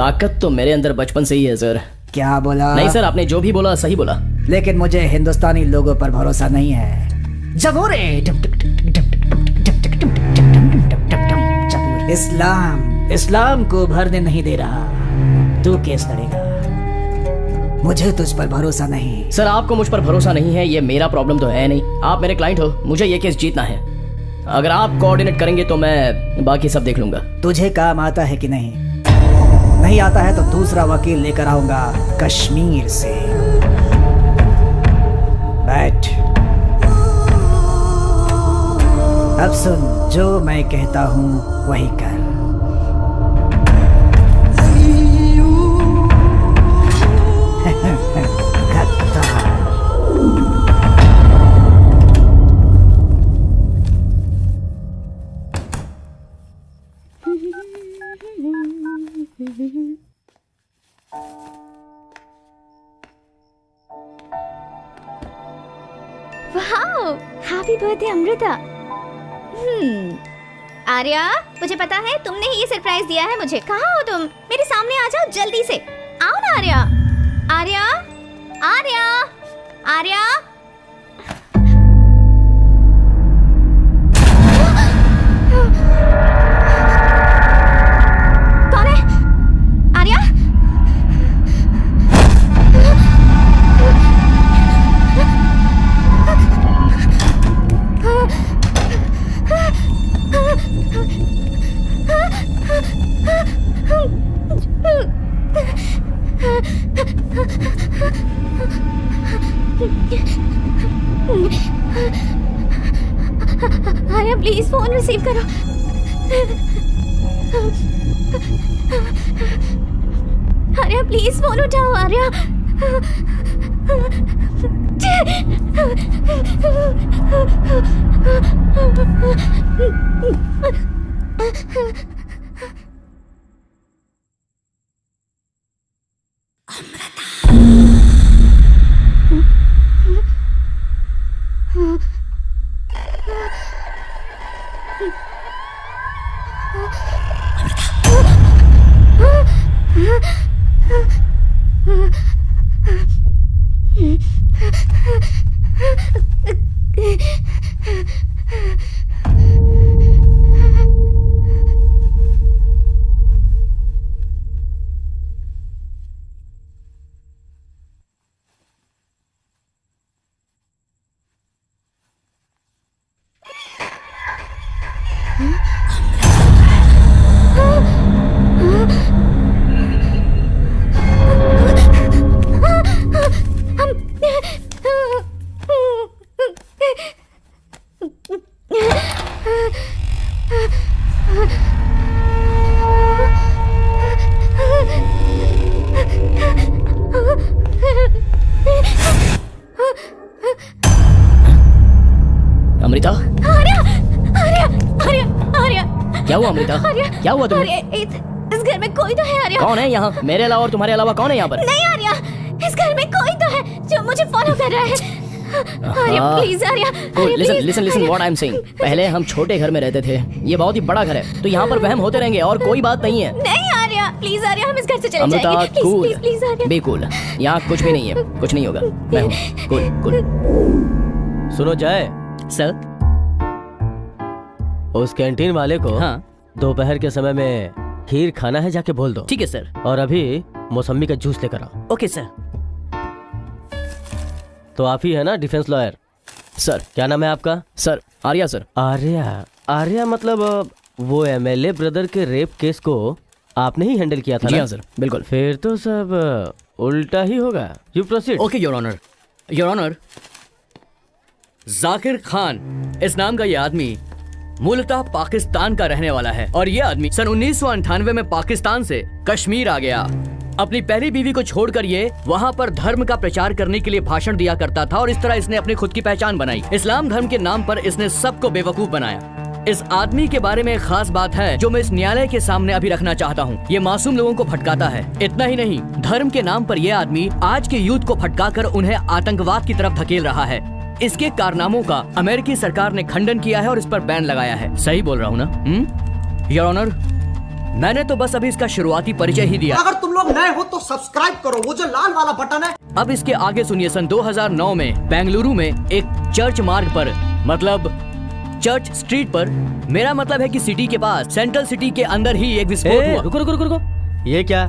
ताकत तो मेरे अंदर बचपन से ही है सर। क्या बोला? नहीं सर, आपने जो भी बोला सही बोला। लेकिन मुझे हिंदुस्तानी लोगों पर भरोसा नहीं है। इस्लाम को भरने नहीं दे रहा। तू केस लड़ेगा। मुझे तुझ पर भरोसा नहीं। सर आपको मुझ पर भरोसा नहीं है, ये मेरा प्रॉब्लम तो है नहीं। आप मेरे क्लाइंट हो, मुझे ये केस जीतना है। अगर आप कोऑर्डिनेट करेंगे तो मैं बाकी सब देख लूंगा। तुझे काम आता है कि नहीं? नहीं आता है तो दूसरा वकील लेकर आऊंगा कश्मीर से। बैठ। अब सुन, जो मैं कहता हूं वही कर। Wow, happy birthday Amrita. Arya, मुझे पता है तुमने ही ये सरप्राइज दिया है मुझे। कहाँ हो तुम? मेरे सामने आ जाओ जल्दी से। आओ ना आर्या। आर्या, आर्या, आर्या। कौन है? Arya? Arya please phone receive करो। आर्या प्लीज फोन उठाओ। आर्या अमृता, आर्या, आर्या, आर्या, आर्या। क्या हुआ अमृता? क्या हुआ तुम्हें? आर्या, इस घर में कोई तो है आर्या। कौन है यहाँ? मेरे अलावा और तुम्हारे अलावा कौन है यहाँ पर? नहीं आर्या, इस घर में कोई तो है जो मुझे फॉलो कर रहा है। Arya please, Arya. Listen what I am saying. पहले हम छोटे घर में रहते थे, ये बहुत ही बड़ा घर है, तो यहाँ पर वहम होते रहेंगे और कोई बात नहीं है। नहीं आर्या प्लीज, आर्या हम इस घर से चले अमृता जाएंगे। Cool, please please Arya. Be cool. यहाँ कुछ भी नहीं है, कुछ नहीं होगा। मैं हूँ कूल कूल। सुनो जय सर, उस कैंटीन वाले को हाँ दोपहर के समय में खीर खाना है, जाके बोल दो। ठीक है सर। और अभी मौसम्मी का जूस लेकर आओ। Okay sir. तो आप ही है ना डिफेंस लॉयर? सर क्या नाम है आपका? सर आर्या। सर आर्या? आर्या मतलब वो एमएलए ब्रदर के रेप केस को आपने ही हैंडल किया था जी ना? हाँ सर, बिल्कुल। फिर तो सब उल्टा ही होगा। You proceed. Okay your honour. Your honour, Zakir Khan इस नाम का ये आदमी मूलतः पाकिस्तान का रहने वाला है और ये आदमी सन 1998 में पाकिस्तान से कश्मीर आ गया। अपनी पहली बीवी को छोड़कर ये वहाँ पर धर्म का प्रचार करने के लिए भाषण दिया करता था और इस तरह इसने अपनी खुद की पहचान बनाई। इस्लाम धर्म के नाम पर इसने सबको बेवकूफ बनाया। इस आदमी के बारे में एक खास बात है जो मैं इस न्यायालय के सामने अभी रखना चाहता हूँ। ये मासूम लोगों को भटकाता है। इतना ही नहीं, धर्म के नाम पर यह आदमी आज के यूथ को भटकाकर उन्हें आतंकवाद की तरफ धकेल रहा है। इसके कारनामों का अमेरिकी सरकार ने खंडन किया है और इस पर बैन लगाया है। सही बोल रहा हूँ ना? योर ऑनर, मैंने तो बस अभी इसका शुरुआती परिचय ही दिया। अगर तुम लोग नए हो तो सब्सक्राइब करो, वो जो लाल वाला बटन है। अब इसके आगे सुनिए। सन 2009 में बेंगलुरु में एक चर्च मार्ग पर, मतलब चर्च स्ट्रीट पर, मेरा मतलब है कि सिटी के पास, सेंट्रल सिटी के अंदर ही एक विस्फोट हुआ। रुको रुको रुको रुको, ये क्या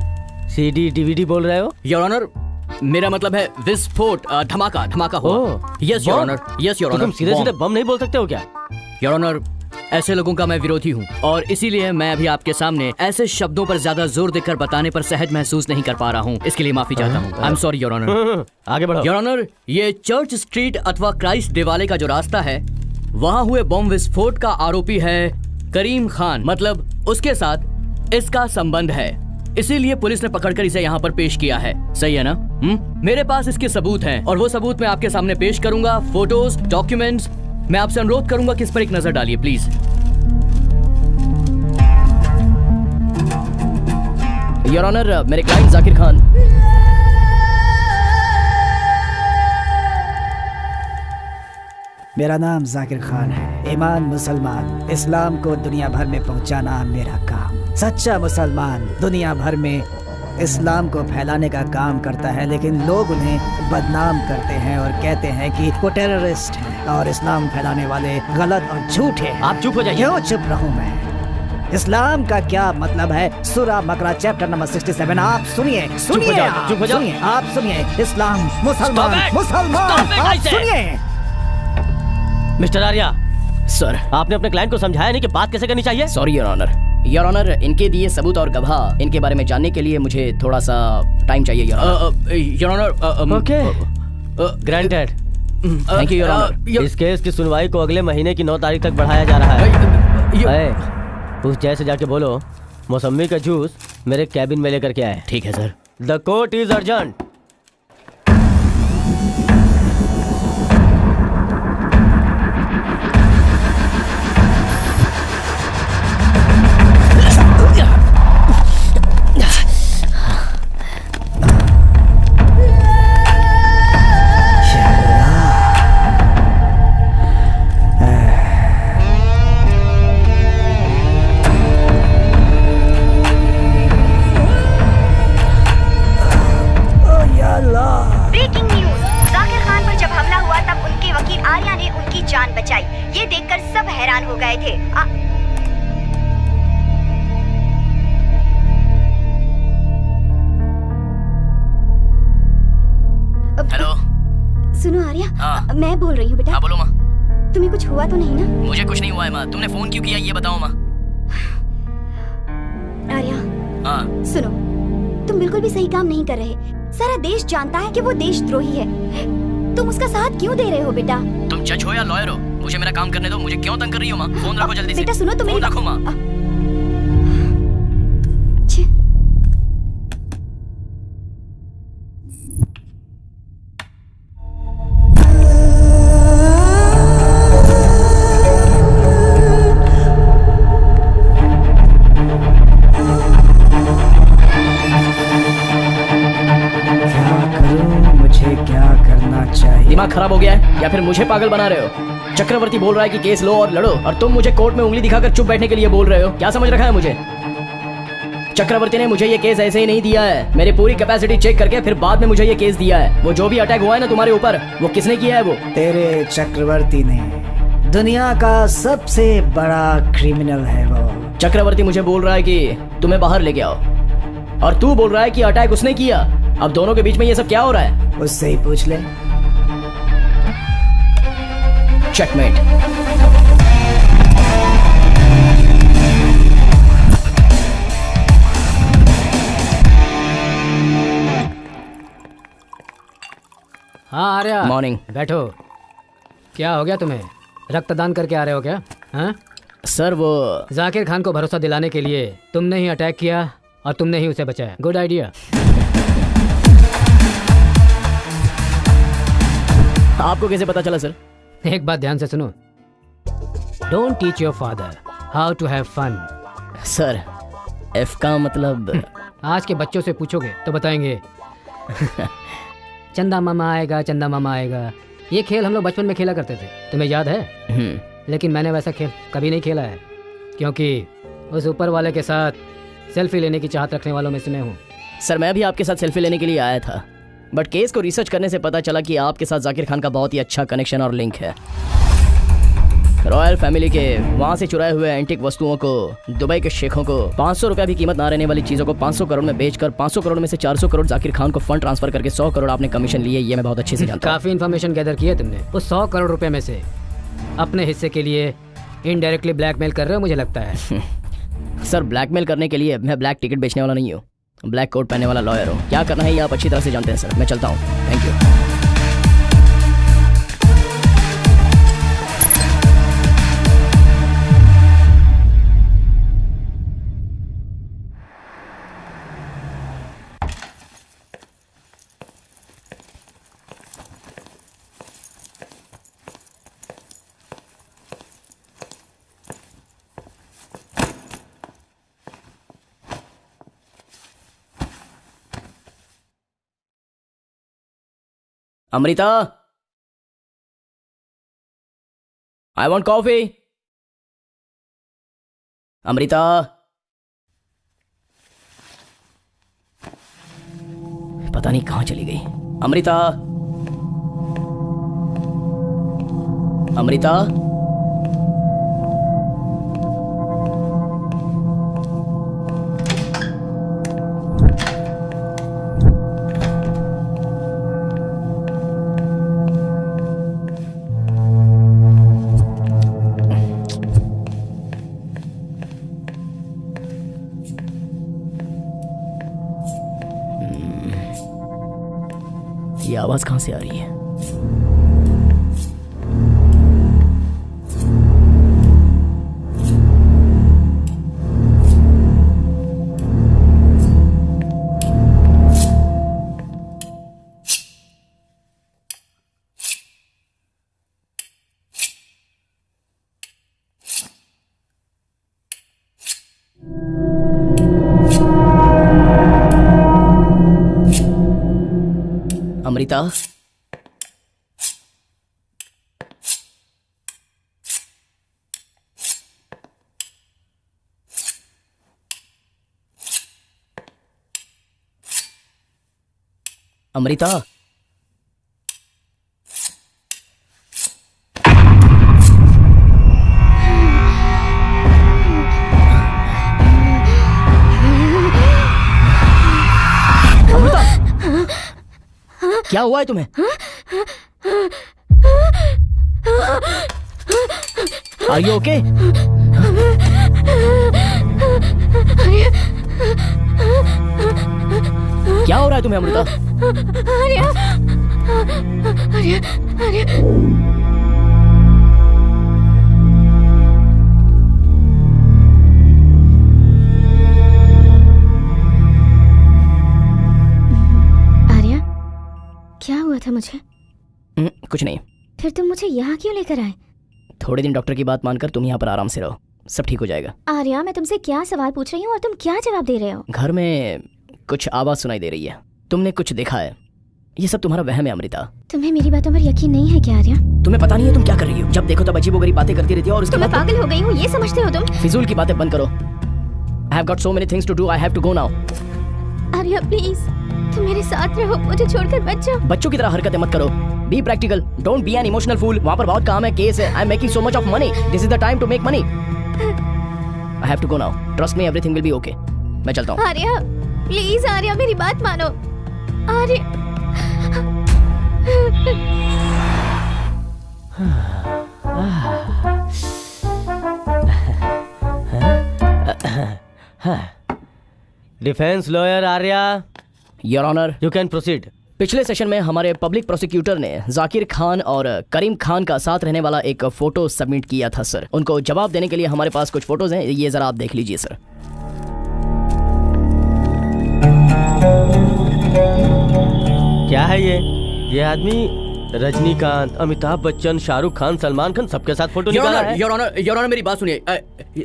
सीडी डीवीडी बोल रहे हो? योर ऑनर, मेरा मतलब है विस्फोट, धमाका धमाका हुआ। Yes your honour, yes your honour. तुम सीधे सीधे बम नहीं बोल सकते हो क्या? योर ऑनर, ऐसे लोगों का मैं विरोधी हूँ और इसीलिए मैं अभी आपके सामने ऐसे शब्दों पर ज्यादा जोर देकर बताने पर सहज महसूस नहीं कर पा रहा हूँ। इसके लिए माफी चाहता हूँ। I am sorry your honour. आगे बढ़ो। योर ऑनर, ये चर्च स्ट्रीट अथवा क्राइस्ट देवालय का जो रास्ता है, वहाँ हुए बम विस्फोट का आरोपी है करीम खान, मतलब उसके साथ इसका संबंध है। इसीलिए पुलिस ने पकड़कर इसे यहाँ पर पेश किया है। सही है ना? मेरे पास इसके सबूत हैं और वो सबूत मैं आपके सामने पेश करूंगा। Photos, documents. मैं आपसे अनुरोध करूंगा कि इस पर एक नजर डालिए प्लीज। योर ऑनर, मेरे क्लाइंट जाकिर खान। मेरा नाम जाकिर खान है। ईमान मुसलमान, इस्लाम को दुनिया भर में पहुंचाना मेरा काम। सच्चा मुसलमान दुनिया भर में इस्लाम को फैलाने का काम करता है, लेकिन लोग उन्हें बदनाम करते हैं और कहते हैं कि वो टेररिस्ट हैं और इस्लाम फैलाने वाले गलत और झूठे हैं। आप चुप हो जाइए। क्यों चुप रहूं मैं? इस्लाम का क्या मतलब है? सूरा बकरा चैप्टर नंबर 67। आप सुनिए, सुनिए, चुप हो जाओ। सुनिए, आप सुनिए। इस्लाम, मुसलमान, मुसलमान, आप सुनिए। मिस्टर आर्या सर, आपने अपने क्लाइंट को समझाया नहीं कि बात कैसे करनी चाहिए? Sorry your honour. Your honour, इनके दिए सबूत और गवाह, इनके बारे में जानने के लिए मुझे थोड़ा सा टाइम चाहिए your honour. Your honour, okay, granted. Thank you your honour. इस केस की सुनवाई को अगले महीने की 9 तारीख तक बढ़ाया जा रहा है। उस जैसे जाके बोलो मौसमी का जूस मेरे कैबिन में लेकर के आए। ठीक है sir. The court is urgent. Breaking news, Zakir Khan पर जब हमला हुआ तब उनके वकील आर्या ने उनकी जान बचाई। ये देखकर सब हैरान हो गए थे। हेलो, सुनो आर्या, हाँ। मैं बोल रही हूँ बेटा। हाँ बोलो माँ। तुम्हें कुछ हुआ तो नहीं ना? मुझे कुछ नहीं हुआ है माँ। तुमने फोन क्यों किया ये बताओ माँ। आर्या, हाँ। सुनो, तुम बिल्कुल भी सही काम नहीं कर रहे। सारा देश जानता है कि वो देशद्रोही है। तुम उसका साथ क्यों दे रहे हो बेटा? तुम जज हो या लॉयर हो, मुझे मेरा काम करने दो। मुझे क्यों तंग कर रही हो माँ? फोन रखो जल्दी से। बेटा सुनो तो मेरी फोन रखो माँ। दिमाग खराब हो गया है या फिर मुझे पागल बना रहे हो? चक्रवर्ती बोल रहा है कि केस लो और लड़ो, और तुम मुझे कोर्ट में उंगली दिखाकर चुप बैठने के लिए बोल रहे हो। क्या समझ रखा है मुझे? चक्रवर्ती ने मुझे ये केस ऐसे ही नहीं दिया है। मेरी पूरी कैपेसिटी चेक करके फिर बाद में मुझे ये केस दिया है। वो जो भी अटैक हुआ है ना तुम्हारे ऊपर, वो किसने किया है? वो तेरे चक्रवर्ती ने। दुनिया का सबसे बड़ा क्रिमिनल है वो। चक्रवर्ती मुझे बोल रहा है कि तुम्हें बाहर लेके आओ, और तू बोल रहा है कि अटैक उसने किया। अब दोनों के बीच में ये सब क्या हो रहा है? उससे ही पूछ ले। चेकमेट। हाँ आर्या, मॉर्निंग। बैठो। क्या हो गया तुम्हें? रक्तदान करके आ रहे हो क्या? हाँ सर, वो जाकिर खान को भरोसा दिलाने के लिए तुमने ही अटैक किया और तुमने ही उसे बचाया। Good idea. आपको कैसे पता चला सर? एक बात ध्यान से सुनो। Don't teach your father how to have fun. Sir, F का मतलब? आज के बच्चों से पूछोगे तो बताएंगे चंदा मामा आएगा, चंदा मामा आएगा। ये खेल हम लोग बचपन में खेला करते थे, तुम्हें याद है? लेकिन मैंने वैसा खेल कभी नहीं खेला है, क्योंकि उस ऊपर वाले के साथ सेल्फी लेने की चाहत रखने वालों में से मैं हूँ। सर मैं भी आपके साथ सेल्फी लेने के लिए आया था, बट केस को रिसर्च करने से पता चला कि आपके साथ जाकिर खान का बहुत ही अच्छा कनेक्शन और लिंक है। रॉयल फैमिली के वहाँ से चुराए हुए एंटिक वस्तुओं को दुबई के शेखों को 500 रुपया भी कीमत ना रहने वाली चीजों को 500 करोड़ में बेचकर 500 करोड़ में से 400 करोड़ जाकिर खान को फंड ट्रांसफर करके 100 करोड़ आपने कमीशन लिए, ये मैं बहुत अच्छे से जानता हूँ। काफी इन्फॉर्मेशन गैदर की है तुमने। उस 100 करोड़ रुपए में से अपने हिस्से के लिए इनडायरेक्टली ब्लैकमेल कर रहे हो मुझे लगता है। सर ब्लैकमेल करने के लिए मैं ब्लैक टिकट बेचने वाला नहीं हूँ, ब्लैक कोट पहनने वाला लॉयर हूँ। क्या करना है ये आप अच्छी तरह से जानते हैं सर। मैं चलता हूँ, thank you. Amrita, I want coffee. Amrita, पता नहीं कहां चली गई। अमृता, अमृता, ये आवाज कहां से आ रही है? अमृता, अमृता, क्या हुआ है तुम्हें? Are you okay? क्या हो रहा है तुम्हें अमृता? क्या हुआ था मुझे? कुछ नहीं। फिर तुम मुझे यहाँ क्यों लेकर आए? थोड़े दिन डॉक्टर की बात मानकर तुम यहाँ पर आराम से रहो, सब ठीक हो जाएगा। आर्या, मैं तुमसे क्या सवाल पूछ रही हूँ और तुम क्या जवाब दे रहे हो? घर में कुछ आवाज सुनाई दे रही है, तुमने कुछ देखा है? ये सब तुम्हारा वहम है अमृता। तुम्हें मेरी बातों पर यकीन नहीं है क्या आर्या? तुम्हें पता नहीं है तुम क्या कर रही हो? जब देखो तब अजीबोगरीब बातें करती रहती हो और उसके मैं बाद पागल हो गई हूँ ये समझते हो तुम? फिजूल की बातें बंद करो। I have got so many things to do. I have to go now. Arya please, तुम मेरे साथ रहो, मुझे छोड़कर मत जाओ। बच्चों की तरह हरकतें मत करो। Be practical. Don't be an emotional fool. वहाँ पर बहुत काम है, केस है। I'm making so much of money. This is the time to make money. I have to go now. Trust me, everything will be okay. मैं चलता हूँ। Arya please, Arya मेरी बात मानो। Arya defence lawyer Arya, your honour, you can proceed. पिछले session में हमारे public prosecutor ने जाकिर खान और करीम खान का साथ रहने वाला एक फोटो सबमिट किया था सर। उनको जवाब देने के लिए हमारे पास कुछ फोटोज हैं, ये जरा आप देख लीजिए सर। क्या है ये आदमी रजनीकांत, अमिताभ बच्चन, शाहरुख खान, सलमान खान सबके साथ फोटो निकाला है। योर ऑनर मेरी बात सुनिए।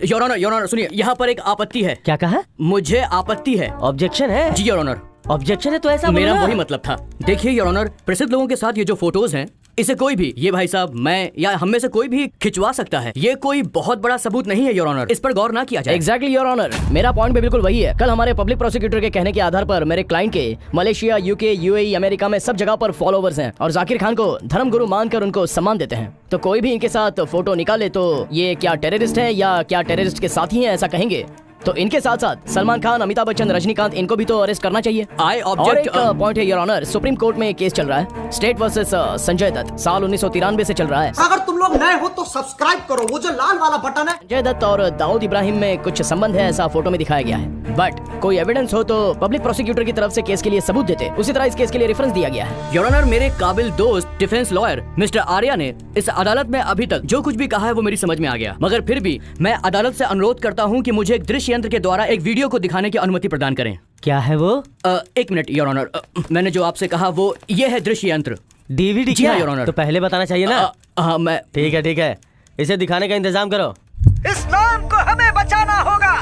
योर ऑनर सुनिए, यहाँ पर एक आपत्ति है। क्या कहा? मुझे आपत्ति है। ऑब्जेक्शन है? जी योर ऑनर। ऑब्जेक्शन है तो ऐसा मेरा बोलना। वही मतलब था। देखिए योर ऑनर, प्रसिद्ध लोगों के साथ ये जो फोटोज हैं इसे कोई भी, ये भाई साहब, मैं या हम में से कोई भी खिंचवा सकता है। ये कोई बहुत बड़ा सबूत नहीं है योर ऑनर, इस पर गौर ना किया जाए। एग्जैक्टली योर ऑनर, मेरा पॉइंट भी बिल्कुल वही है। कल हमारे पब्लिक प्रोसिक्यूटर के कहने के आधार पर मेरे क्लाइंट के मलेशिया, यूके, यूएई, अमेरिका में सब जगह पर फॉलोवर्स हैं और जाकिर खान को धर्मगुरु मानकर उनको सम्मान देते हैं। तो कोई भी इनके साथ फोटो निकाले तो ये क्या टेररिस्ट है या क्या टेररिस्ट के साथी हैं ऐसा कहेंगे। तो इनके साथ साथ सलमान खान, अमिताभ बच्चन, रजनीकांत, इनको भी तो अरेस्ट करना चाहिए। आई और ऑब्जेक्ट। एक पॉइंट है योर ऑनर, सुप्रीम कोर्ट में केस चल रहा है, स्टेट वर्सेस संजय दत्त, साल 1993 से चल रहा है। अगर तुम लोग नए हो तो सब्सक्राइब करो, वो जो लाल वाला बटन है। संजय दत्त और दाऊद इब्राहिम में कुछ संबंध है ऐसा फोटो में दिखाया गया है, बट कोई एविडेंस हो तो पब्लिक प्रोसिक्यूटर की तरफ से केस के लिए सबूत देते। उसी तरह इस केस के लिए रेफरेंस दिया गया है। योर ऑनर, मेरे काबिल दोस्त डिफेंस लॉयर मिस्टर आर्या ने इस अदालत में अभी तक जो कुछ भी कहा है वो मेरी समझ में आ गया, मगर फिर भी मैं अदालत से अनुरोध करता हूँ कि मुझे एक दृश्य यंत्र के द्वारा एक वीडियो को दिखाने की अनुमति प्रदान करें। क्या है वो? एक मिनट योर ऑनर, मैंने जो आपसे कहा वो ये है दृश्य यंत्र। डीवीडी? जी हाँ योर ऑनर। तो पहले बताना चाहिए ना। हाँ मैं। ठीक है, इसे दिखाने का इंतजाम करो। इस्लाम को हमें बचाना होगा,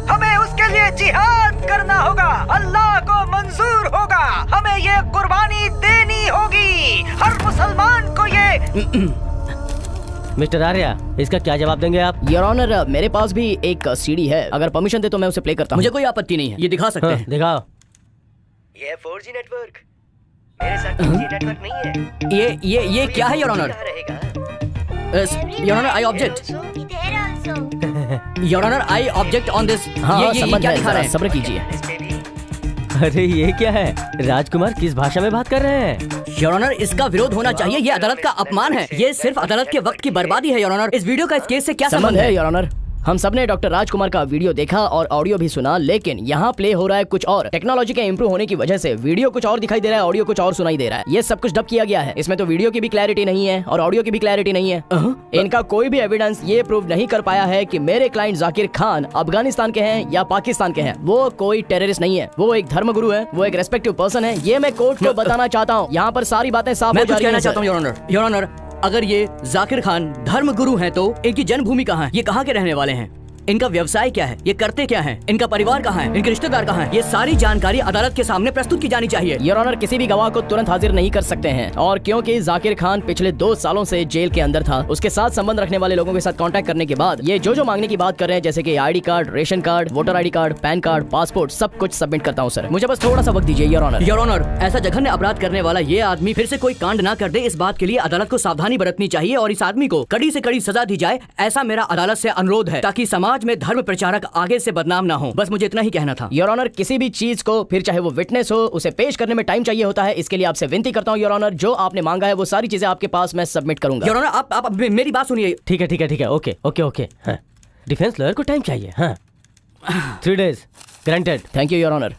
हमें उसके लिए जिहाद करना होगा, अल्लाह को मंजूर होगा, हमें ये कुर्बानी देनी होगी, हर मुसलमान को ये। मिस्टर आर्या, इसका क्या जवाब देंगे आप? योर ऑनर, मेरे पास भी एक सीडी है, अगर परमिशन दे तो मैं उसे प्ले करता हूँ। मुझे कोई आपत्ति नहीं है, ये दिखा सकते हैं। दिखाओ। ये 4G नेटवर्क, मेरे साथ 2G नेटवर्क नहीं है। ये क्या है your honour? Your honour, I object. Your honour, I object on this. ये क्या दिखा रहे हैं? सब्र कीजिए। अरे ये क्या है? राजकुमार किस भाषा में बात कर रहे हैं? योर ऑनर, इसका विरोध होना चाहिए, ये अदालत का अपमान है, ये सिर्फ अदालत के वक्त की बर्बादी है। योर ऑनर, इस वीडियो का इस केस से क्या संबंध है? योर ऑनर, हम सबने डॉक्टर राजकुमार का वीडियो देखा और ऑडियो भी सुना, लेकिन यहाँ प्ले हो रहा है कुछ और। टेक्नोलॉजी के इम्प्रूव होने की वजह से वीडियो कुछ और दिखाई दे रहा है, ऑडियो कुछ और सुनाई दे रहा है। ये सब कुछ डब किया गया है, इसमें तो वीडियो की भी क्लैरिटी नहीं है और ऑडियो की भी क्लैरिटी नहीं है। इनका कोई भी एविडेंस ये प्रूव नहीं कर पाया है कि मेरे क्लाइंट जाकिर खान अफगानिस्तान के हैं या पाकिस्तान के हैं। वो कोई टेररिस्ट नहीं है, वो एक धर्मगुरु है, वो एक रेस्पेक्टिव पर्सन है। ये मैं कोर्ट को बताना चाहता हूँ। यहाँ पर सारी बातें साफ हो जा रही हैं। योर ऑनर, अगर ये जाकिर खान धर्मगुरु हैं तो इनकी जन्मभूमि कहाँ है? ये कहाँ के रहने वाले हैं? इनका व्यवसाय क्या है? ये करते क्या हैं? इनका परिवार कहाँ है? इनके रिश्तेदार कहाँ हैं? ये सारी जानकारी अदालत के सामने प्रस्तुत की जानी चाहिए। योर ऑनर, किसी भी गवाह को तुरंत हाजिर नहीं कर सकते हैं, और क्योंकि जाकिर खान पिछले 2 सालों से जेल के अंदर था, उसके साथ संबंध रखने वाले लोगों के साथ कांटेक्ट करने के बाद ये जो मांगने की बात कर रहे हैं, जैसे कि ID card, ration card, voter ID card, pan card, passport, सब कुछ सबमिट करता हूँ सर। मुझे बस थोड़ा सा वक्त दीजिए योर ऑनर। योर ऑनर, ऐसा जघन्य अपराध करने वाला ये आदमी फिर से कोई कांड ना कर दे, इस बात के लिए अदालत को सावधानी बरतनी चाहिए और इस आदमी को कड़ी से कड़ी सजा दी जाए, ऐसा मेरा अदालत से अनुरोध है, ताकि समाज में धर्म प्रचारक आगे से बदनाम ना हो। बस मुझे इतना ही कहना था। योर ऑनर, किसी भी चीज को, फिर चाहे वो विटनेस हो, उसे पेश करने में टाइम चाहिए होता है। इसके लिए आपसे विनती करता हूँ योर ऑनर, जो आपने मांगा है वो सारी चीजें आपके पास मैं सबमिट करूंगा। योर ऑनर, आप मेरी बात सुनिए। ठीक है, ओके। हाँ, डिफेंस लॉयर को टाइम चाहिए। हाँ, 3 days granted. Thank you your honour.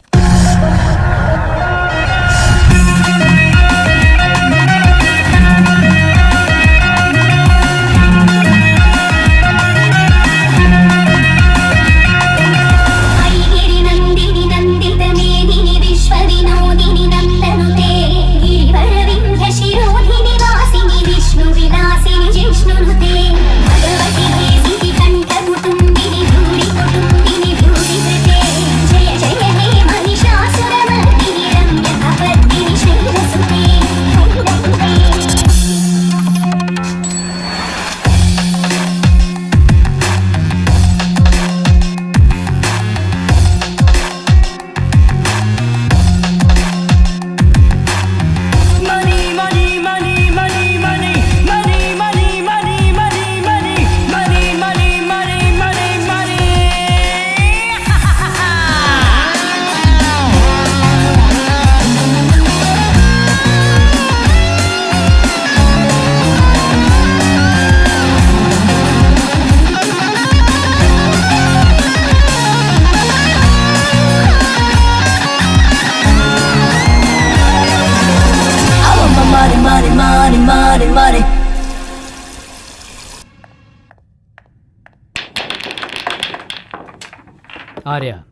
Arya,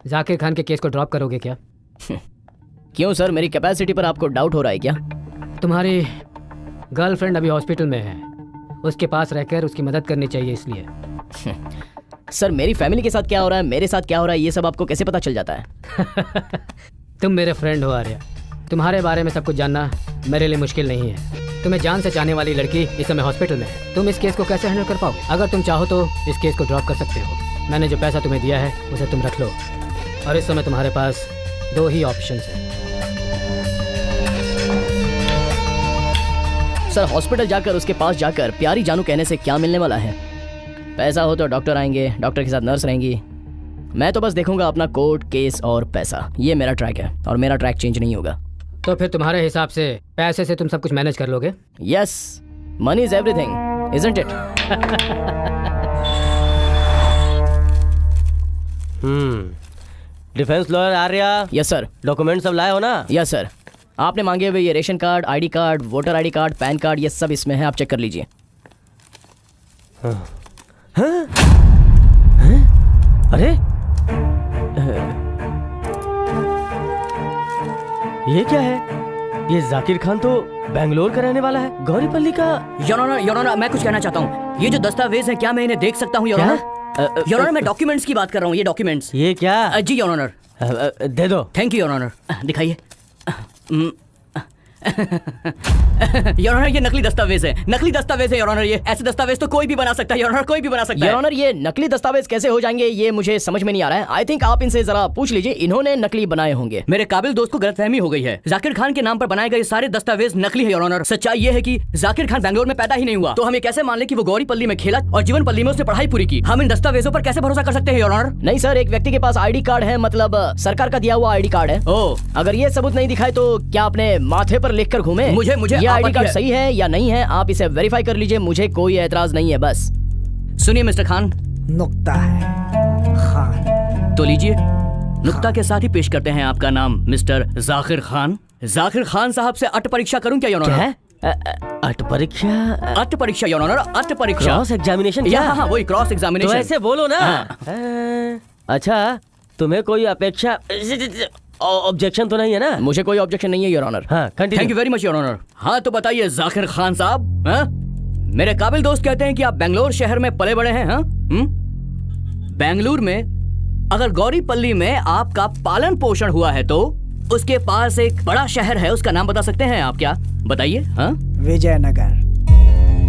Zakir Khan के केस को ड्रॉप करोगे क्या? क्यों सर, मेरी कैपेसिटी पर आपको डाउट हो रहा है क्या? तुम्हारी गर्लफ्रेंड अभी हॉस्पिटल में है, उसके पास रहकर उसकी मदद करनी चाहिए, इसलिए। सर, मेरी फैमिली के साथ क्या हो रहा है, मेरे साथ क्या हो रहा है, ये सब आपको कैसे पता चल जाता है? तुम मेरे फ्रेंड हो आर्या, तुम्हारे बारे में सब कुछ जानना मेरे लिए मुश्किल नहीं है। तुम्हें जान से चाहने वाली लड़की इस समय हॉस्पिटल में है। तुम इस केस को कैसे हैंडल कर पाओगे? अगर तुम चाहो तो इस केस को ड्रॉप कर सकते हो। मैंने जो पैसा तुम्हें दिया है उसे तुम रख लो। और इस समय तुम्हारे पास 2 ही ऑप्शंस हैं। सर हॉस्पिटल जाकर उसके पास जाकर प्यारी जानू कहने से क्या मिलने वाला है? पैसा हो तो डॉक्टर आएंगे, डॉक्टर के साथ नर्स रहेंगी। मैं तो बस देखूंगा अपना कोर्ट केस और पैसा। ये मेरा ट्रैक है और मेरा ट्रैक चेंज नहीं होगा। तो फिर तुम्हारे हिसाब से पैसे से तुम सब कुछ मैनेज कर लोगे? Yes, money is everything, isn't it? Defence lawyer Arya. Yes sir. Document सब लाए हो ना? Yes sir. आपने मांगे हुए ये ration card, ID card, voter ID card, pan card, ये सब इसमें है, आप चेक कर लीजिए। अरे ये क्या है? ये जाकिर खान तो बेंगलोर का रहने वाला है, गौरीपल्ली का। योर ऑनर, मैं कुछ कहना चाहता हूँ। ये जो दस्तावेज है, क्या मैं इन्हें देख सकता हूँ योर ऑनर? योर ऑनर, मैं डॉक्यूमेंट्स की बात कर रहा हूँ। ये डॉक्यूमेंट्स। ये क्या? जी योर ऑनर। दे दो। Thank you your honour. दिखाइए। योर ऑनर, ये नकली दस्तावेज है। नकली दस्तावेज है योर ऑनर। ये ऐसे दस्तावेज तो कोई भी बना सकता है योर ऑनर, कोई भी बना सकता है। योर ऑनर, ये नकली दस्तावेज कैसे हो जाएंगे ये मुझे समझ में नहीं आ रहा है। आई थिंक आप इनसे जरा पूछ लीजिए, इन्होंने नकली बनाए होंगे। मेरे काबिल दोस्त को गलतफहमी हो गई है। जाकिर खान के नाम पर बनाए गए सारे दस्तावेज नकली है योर ऑनर। सच्चाई ये है कि जाकिर खान बेंगलोर में पैदा ही नहीं हुआ, तो हम ये कैसे मान ले कि वो गौरीपल्ली में खेला और जीवनपल्ली में उसने पढ़ाई पूरी की? हम इन दस्तावेजों पर कैसे भरोसा कर सकते हैं योर ऑनर? नहीं सर, एक व्यक्ति के पास आईडी कार्ड है, मतलब सरकार का दिया हुआ आईडी कार्ड है। अगर ये सबूत नहीं दिखाए तो क्या आपने माथे पर लिखकर घूमे? मुझे ये आईडी कार्ड सही है या नहीं है, आप इसे वेरीफाई कर लीजिए। मुझे कोई एतराज नहीं है। बस सुनिए मिस्टर खान, नुक्ता है खान। तो लीजिए, नुक्ता के साथ ही पेश करते हैं आपका नाम मिस्टर जाकिर खान। जाकिर खान साहब से अट परीक्षा करूं क्या योर ऑनर? अट परीक्षा? अट परीक्षा योर ऑनर, अट परीक्षा। Cross examination? हाँ, वही क्रॉस एग्जामिनेशन। तो ऐसे बोलो ना। अच्छा, तुम्हें कोई अपेक्षा ऑब्जेक्शन तो नहीं है ना? मुझे कोई ऑब्जेक्शन नहीं है योर ऑनर। हाँ, thank you very much your honour. हाँ तो बताइए जाकिर खान साहब, मेरे काबिल दोस्त कहते हैं कि आप बेंगलोर शहर में पले बड़े हैं। बेंगलुरु में अगर गौरीपल्ली में आपका पालन पोषण हुआ है तो उसके पास एक बड़ा शहर है, उसका नाम बता सकते हैं आप? क्या बताइए? विजयनगर।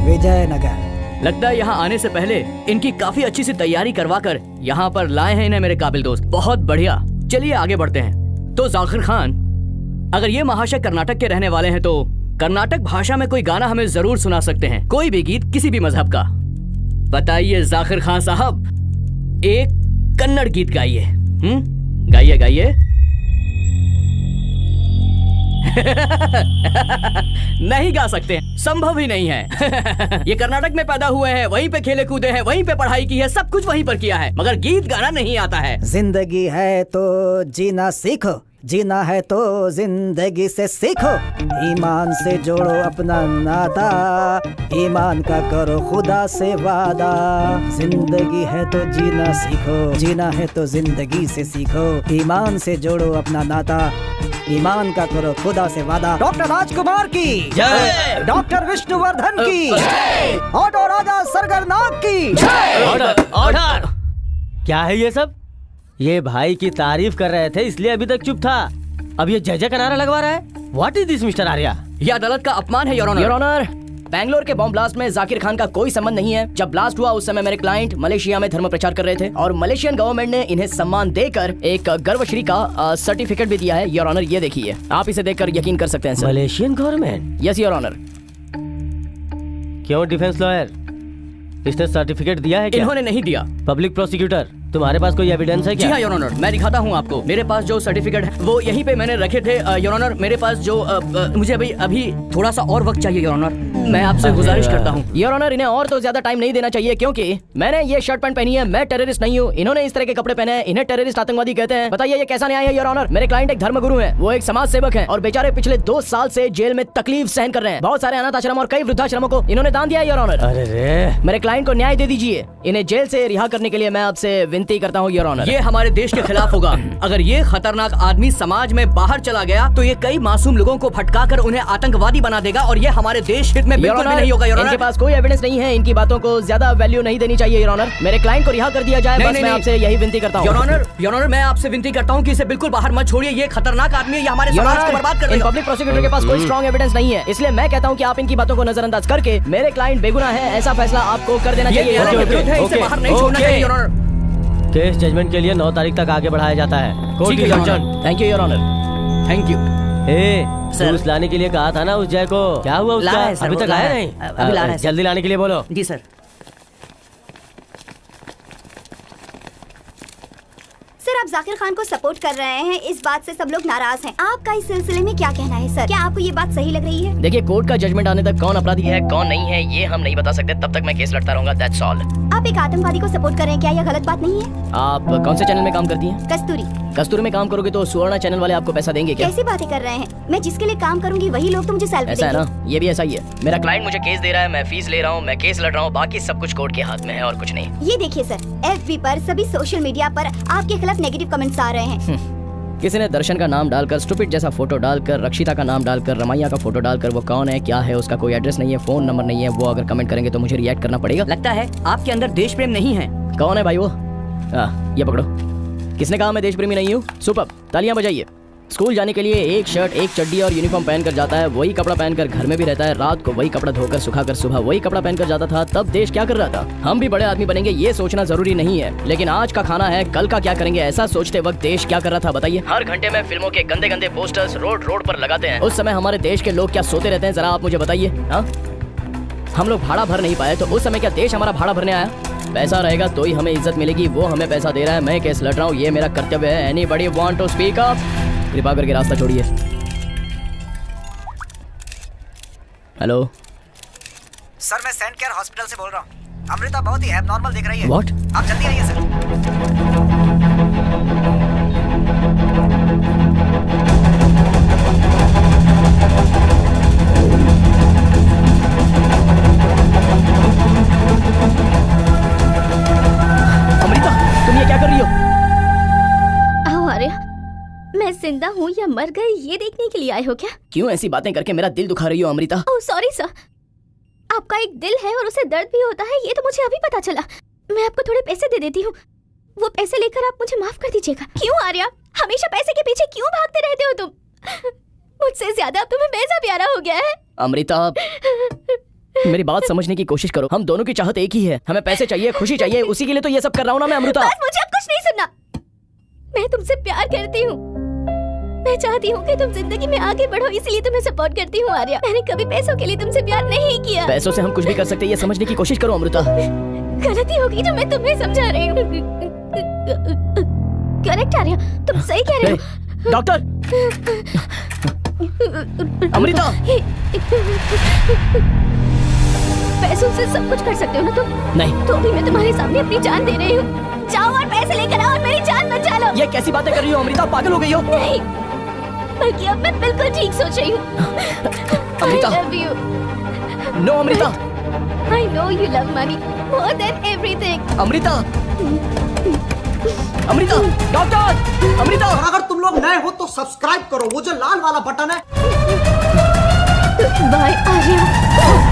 विजयनगर। लगता है यहाँ आने से पहले इनकी काफी अच्छी सी तैयारी करवा कर यहाँ पर लाए हैं इन्हें मेरे काबिल दोस्त। बहुत बढ़िया, चलिए आगे बढ़ते हैं। तो जाकिर खान, अगर ये महाशय कर्नाटक के रहने वाले हैं तो कर्नाटक भाषा में कोई गाना हमें जरूर सुना सकते हैं, कोई भी गीत किसी भी मजहब का। बताइए जाकिर खान साहब, एक कन्नड़ गीत गाइए। गाइए गाइए। नहीं गा सकते, संभव ही नहीं है। ये कर्नाटक में पैदा हुए हैं, वहीं पे खेले कूदे हैं, वहीं पे पढ़ाई की है, सब कुछ वहीं पर किया है, मगर गीत गाना नहीं आता है। जिंदगी है तो जीना सीखो, जीना है तो जिंदगी से सीखो, ईमान से जोड़ो अपना नाता, ईमान का करो खुदा से वादा। जिंदगी है तो जीना सीखो, जीना है तो जिंदगी से सीखो, ईमान से जोड़ो अपना नाता, ईमान का करो खुदा से वादा। डॉक्टर राजकुमार की जय, डॉक्टर विष्णुवर्धन की जय, ऑटो राजा सरगरनाथ की जय। Order, order. क्या है ये सब? ये भाई की तारीफ कर रहे थे इसलिए अभी तक चुप था, अब ये जय जय का नारा लगवा रहा है। What is this mister Arya? ये अदालत का अपमान है your honour. Your honour, Bangalore के बॉम्ब ब्लास्ट में जाकिर खान का कोई संबंध नहीं है। जब ब्लास्ट हुआ उस समय मेरे क्लाइंट मलेशिया में धर्म प्रचार कर रहे थे और मलेशियन गवर्नमेंट ने इन्हें सम्मान देकर एक गर्वश्री का सर्टिफिकेट भी दिया है। योर ऑनर, ये देखिए, आप इसे देखकर यकीन कर सकते हैं sir. Malaysian government? Yes your honour. क्यों डिफेंस लॉयर, इसने सर्टिफिकेट दिया है क्या? इन्होंने नहीं दिया। पब्लिक प्रोसिक्यूटर, तुम्हारे पास कोई एविडेंस है क्या? जी हाँ योर ऑनर, मैं दिखाता हूँ आपको। मेरे पास जो सर्टिफिकेट है वो यहीं पे मैंने रखे थे योर ऑनर। मेरे पास जो मुझे अभी थोड़ा सा और वक्त चाहिए योर ऑनर, मैं आपसे गुजारिश करता हूँ। योर ऑनर, इन्हें और तो ज्यादा टाइम नहीं देना चाहिए क्योंकि मैंने ये शर्ट पैंट पहनी है, मैं टेररिस्ट नहीं हूँ। इन्होंने इस तरह के कपड़े पहने हैं, इन्हें टेररिस्ट आतंकवादी कहते हैं। बताइए ये कैसा न्याय है योर ऑनर? मेरे क्लाइंट एक धर्मगुरु है, वो एक समाज सेवक है और बेचारे पिछले 2 साल से जेल में तकलीफ सहन कर रहे हैं। बहुत सारे अनाथ आश्रम और कई वृद्धाश्रमों को इन्होंने दान दिया है योर ऑनर। अरे रे, मेरे क्लाइंट को न्याय दे दीजिए, इन्हें जेल से रिहा करने के लिए मैं आपसे विनती करता हूँ योर ऑनर। ये हमारे देश के खिलाफ होगा। अगर ये खतरनाक आदमी समाज में बाहर चला गया तो ये कई मासूम लोगों को भटकाकर उन्हें आतंकवादी बना देगा और ये हमारे देश हित में बिल्कुल भी Honor, नहीं होगा योर इनके ऑनर। पास कोई एविडेंस नहीं है, इनकी बातों को ज्यादा वैल्यू नहीं देनी चाहिए योर ऑनर। मेरे क्लाइंट को रिहा कर दिया जाए, बस मैं आपसे यही विनती करता योर हूँ। ऑनर मैं आपसे विनती करता हूँ कि इसे बिल्कुल बाहर मत छोड़िए। ये खतरनाक आदमी है, ये हमारे Your समाज को Honor, बर्बाद कर इन देगा। पब्लिक प्रोसिक्यूटर के पास कोई स्ट्रॉन्ग एविडेंस नहीं है, इसलिए मैं कहता हूँ कि आप इनकी बातों को नजरअंदाज करके मेरे क्लाइंट बेगुनाह है ऐसा फैसला आपको कर देना ये चाहिए। न्याय के विरुद्ध है, इसे बाहर नहीं छोड़ना चाहिए योर ऑनर। केस जजमेंट के लिए 9 तारीख तक आगे बढ़ाया जाता है। कोर्ट ठीक है, is Your adjourn. Thank you your honour. Thank you. Juice लाने के लिए कहा था ना उस जय को, क्या हुआ उसका? ला रहा है सर, अभी वो तक ला आया रहा है। नहीं? अभी ला रहा है सर। जल्दी लाने के लिए बोलो। जी सर। सर, आप जाकिर खान को सपोर्ट कर रहे हैं, इस बात से सब लोग नाराज हैं। आपका इस सिलसिले में क्या कहना है सर? क्या आपको ये बात सही लग रही है? देखिए, कोर्ट का जजमेंट आने तक कौन अपराधी है कौन नहीं है ये हम नहीं बता सकते, तब तक मैं केस लड़ता रहूंगा, दैट्स ऑल। आप एक आतंकवादी को सपोर्ट कर रहे हैं, क्या यह गलत बात नहीं है? आप कौन से चैनल में काम करती हैं? कस्तूरी। कस्तूरी में काम करोगे तो सुवर्ण चैनल वाले आपको पैसा देंगे क्या? कैसी बातें कर रहे हैं? मैं जिसके लिए काम करूंगी वही लोग तो मुझे सैलरी ऐसा है देंगे। ना, ये भी ऐसा ही है। मेरा क्लाइंट मुझे केस दे रहा है, मैं फीस ले रहा हूँ, मैं केस लड़ रहा हूँ, बाकी सब कुछ कोर्ट के हाथ में है और कुछ नहीं। ये देखिए सर, FB पर सभी सोशल मीडिया पर आपके खिलाफ नेगेटिव कमेंट्स आ रहे हैं। किसी ने दर्शन का नाम डालकर, स्टूपिड जैसा फोटो डालकर, रक्षिता का नाम डालकर, रमैया का फोटो डालकर, वो कौन है क्या है उसका कोई एड्रेस नहीं है, फोन नंबर नहीं है, वो अगर कमेंट करेंगे तो मुझे रिएक्ट करना पड़ेगा। लगता है आपके अंदर देश प्रेम नहीं है। कौन है भाई वो? ये पकड़ो। किसने कहा मैं देश प्रेमी नहीं हूँ? सुपर, तालियां बजाइए। स्कूल जाने के लिए एक शर्ट एक चड्डी और यूनिफॉर्म पहनकर जाता है, वही कपड़ा पहनकर घर में भी रहता है, रात को वही कपड़ा धोकर सुखाकर सुबह वही कपड़ा पहनकर जाता था। तब देश क्या कर रहा था? हम भी बड़े आदमी बनेंगे ये सोचना जरूरी नहीं है, लेकिन आज का खाना है कल का क्या करेंगे ऐसा सोचते वक्त देश क्या कर रहा था बताइए। हर घंटे में फिल्मों के गंदे गंदे पोस्टर्स रोड रोड पर लगाते हैं, उस समय हमारे देश के लोग क्या सोते रहते हैं जरा आप मुझे बताइए। हाँ, हम लोग भाड़ा भर नहीं पाए तो उस समय क्या देश हमारा भाड़ा भरने आया? पैसा रहेगा तो ही हमें इज्जत मिलेगी, वो हमें पैसा दे रहा है, मैं केस लड़ रहा हूँ, ये मेरा कर्तव्य है। Anybody want to speak up? कृपा करके रास्ता छोड़िए। हेलो सर, मैं सेंट केयर हॉस्पिटल से बोल रहा हूँ। अमृता बहुत ही एबनॉर्मल दिख रही है। What? आप जल्दी आइए सर। अमृता, तुम ये क्या कर रही हो? आओ आर्या, मैं जिंदा हूँ या मर गई ये देखने के लिए आए हो क्या? क्यों ऐसी बातें करके मेरा दिल दुखा रही हो अमृता? ओह सॉरी सर, आपका एक दिल है और उसे दर्द भी होता है, ये तो मुझे अभी पता चला। मैं आपको थोड़े पैसे दे देती हूँ, वो पैसे लेकर आप मुझे माफ कर दीजिएगा। क्यों आर्या, हमेशा पैसे के पीछे क्यों भागते रहते हो तुम? मुझसे ज्यादा अब तुम्हें पैसा प्यारा हो गया है। अमृता, मेरी बात समझने की कोशिश करो, हम दोनों की चाहत एक ही है, हमें पैसे चाहिए, खुशी चाहिए, उसी के लिए तो ये सब कर रहा हूँ ना मैं अमृता। बस मुझे अब कुछ नहीं सुनना, मैं तुमसे प्यार करती हूँ, मैं चाहती हूँ कि तुम जिंदगी में आगे बढ़ो, इसलिए तुम्हें सपोर्ट करती हूँ आर्या। मैंने कभी पैसों के लिए तुमसे प्यार नहीं किया। पैसों से हम कुछ भी कर सकते हैं, ये समझने की कोशिश करो अमृता। गलती होगी जो मैं तुम्हें समझा रही हूँ। करेक्ट आर्या, तुम सही कह रहे हो। डॉक्टर, अमृता, पैसों से सब कुछ कर सकते हो ना तुम? नहीं। तो भी मैं तुम्हारे सामने अपनी जान दे रही हूँ, जाओ और पैसे लेकर आओ और मेरी जान बचा लो। ये कैसी बातें कर रही हो अमृता, पागल हो गई हो? नहीं, बल्कि अब मैं बिल्कुल ठीक सोच रही हूँ। Amrita, I love you. No Amrita. I know you love money more than everything. Amrita, Amrita, doctor, Amrita. और अगर तुम लोग नए हो तो सब्सक्राइब करो, वो जो लाल वाला बटन है। बाय आर्या।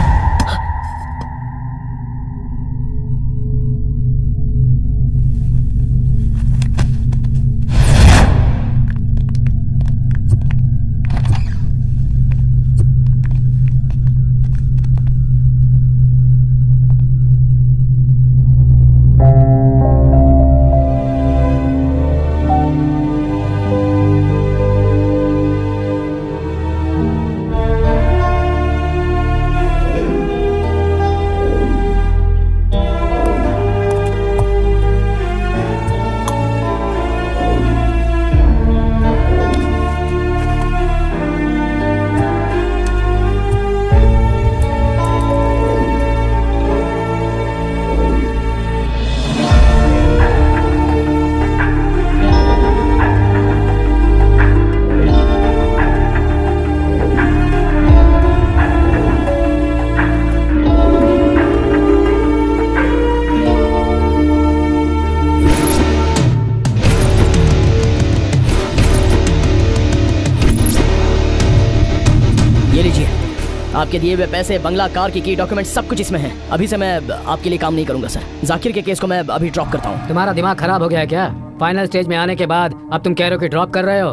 आपके दिए हुए पैसे, बंगला, कार की डॉक्यूमेंट सब कुछ इसमें है। अभी से मैं आपके लिए काम नहीं करूंगा सर। जाकिर के केस को मैं अभी ड्रॉप करता हूँ। तुम्हारा दिमाग खराब हो गया है क्या? फाइनल स्टेज में आने के बाद अब तुम कह रहे हो कि ड्रॉप कर रहे हो?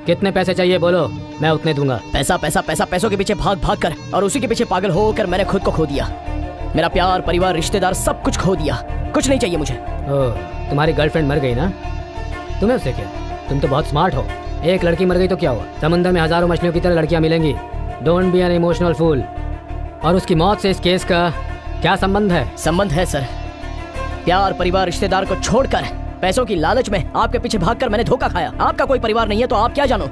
कितने पैसे चाहिए बोलो, मैं उतने दूंगा। पैसा पैसा पैसा, पैसों के पीछे भाग भाग कर और उसी के पीछे पागल होकर मैंने खुद को खो दिया। मेरा प्यार, परिवार, रिश्तेदार सब कुछ खो दिया। कुछ नहीं चाहिए मुझे। ओह, तुम्हारी गर्लफ्रेंड मर गई ना? तुम्हें उससे क्या? तुम तो बहुत स्मार्ट हो। एक लड़की मर गई तो क्या हुआ? समुद्र में हजारों मछलियों की तरह लड़कियां मिलेंगी। Don't be an emotional fool. और उसकी मौत से इस केस का क्या संबंध है? संबंध है सर। प्यार, परिवार, रिश्तेदार को छोड़कर पैसों की लालच में आपके पीछे भागकर मैंने धोखा खाया। आपका कोई परिवार नहीं है तो आप क्या जानो,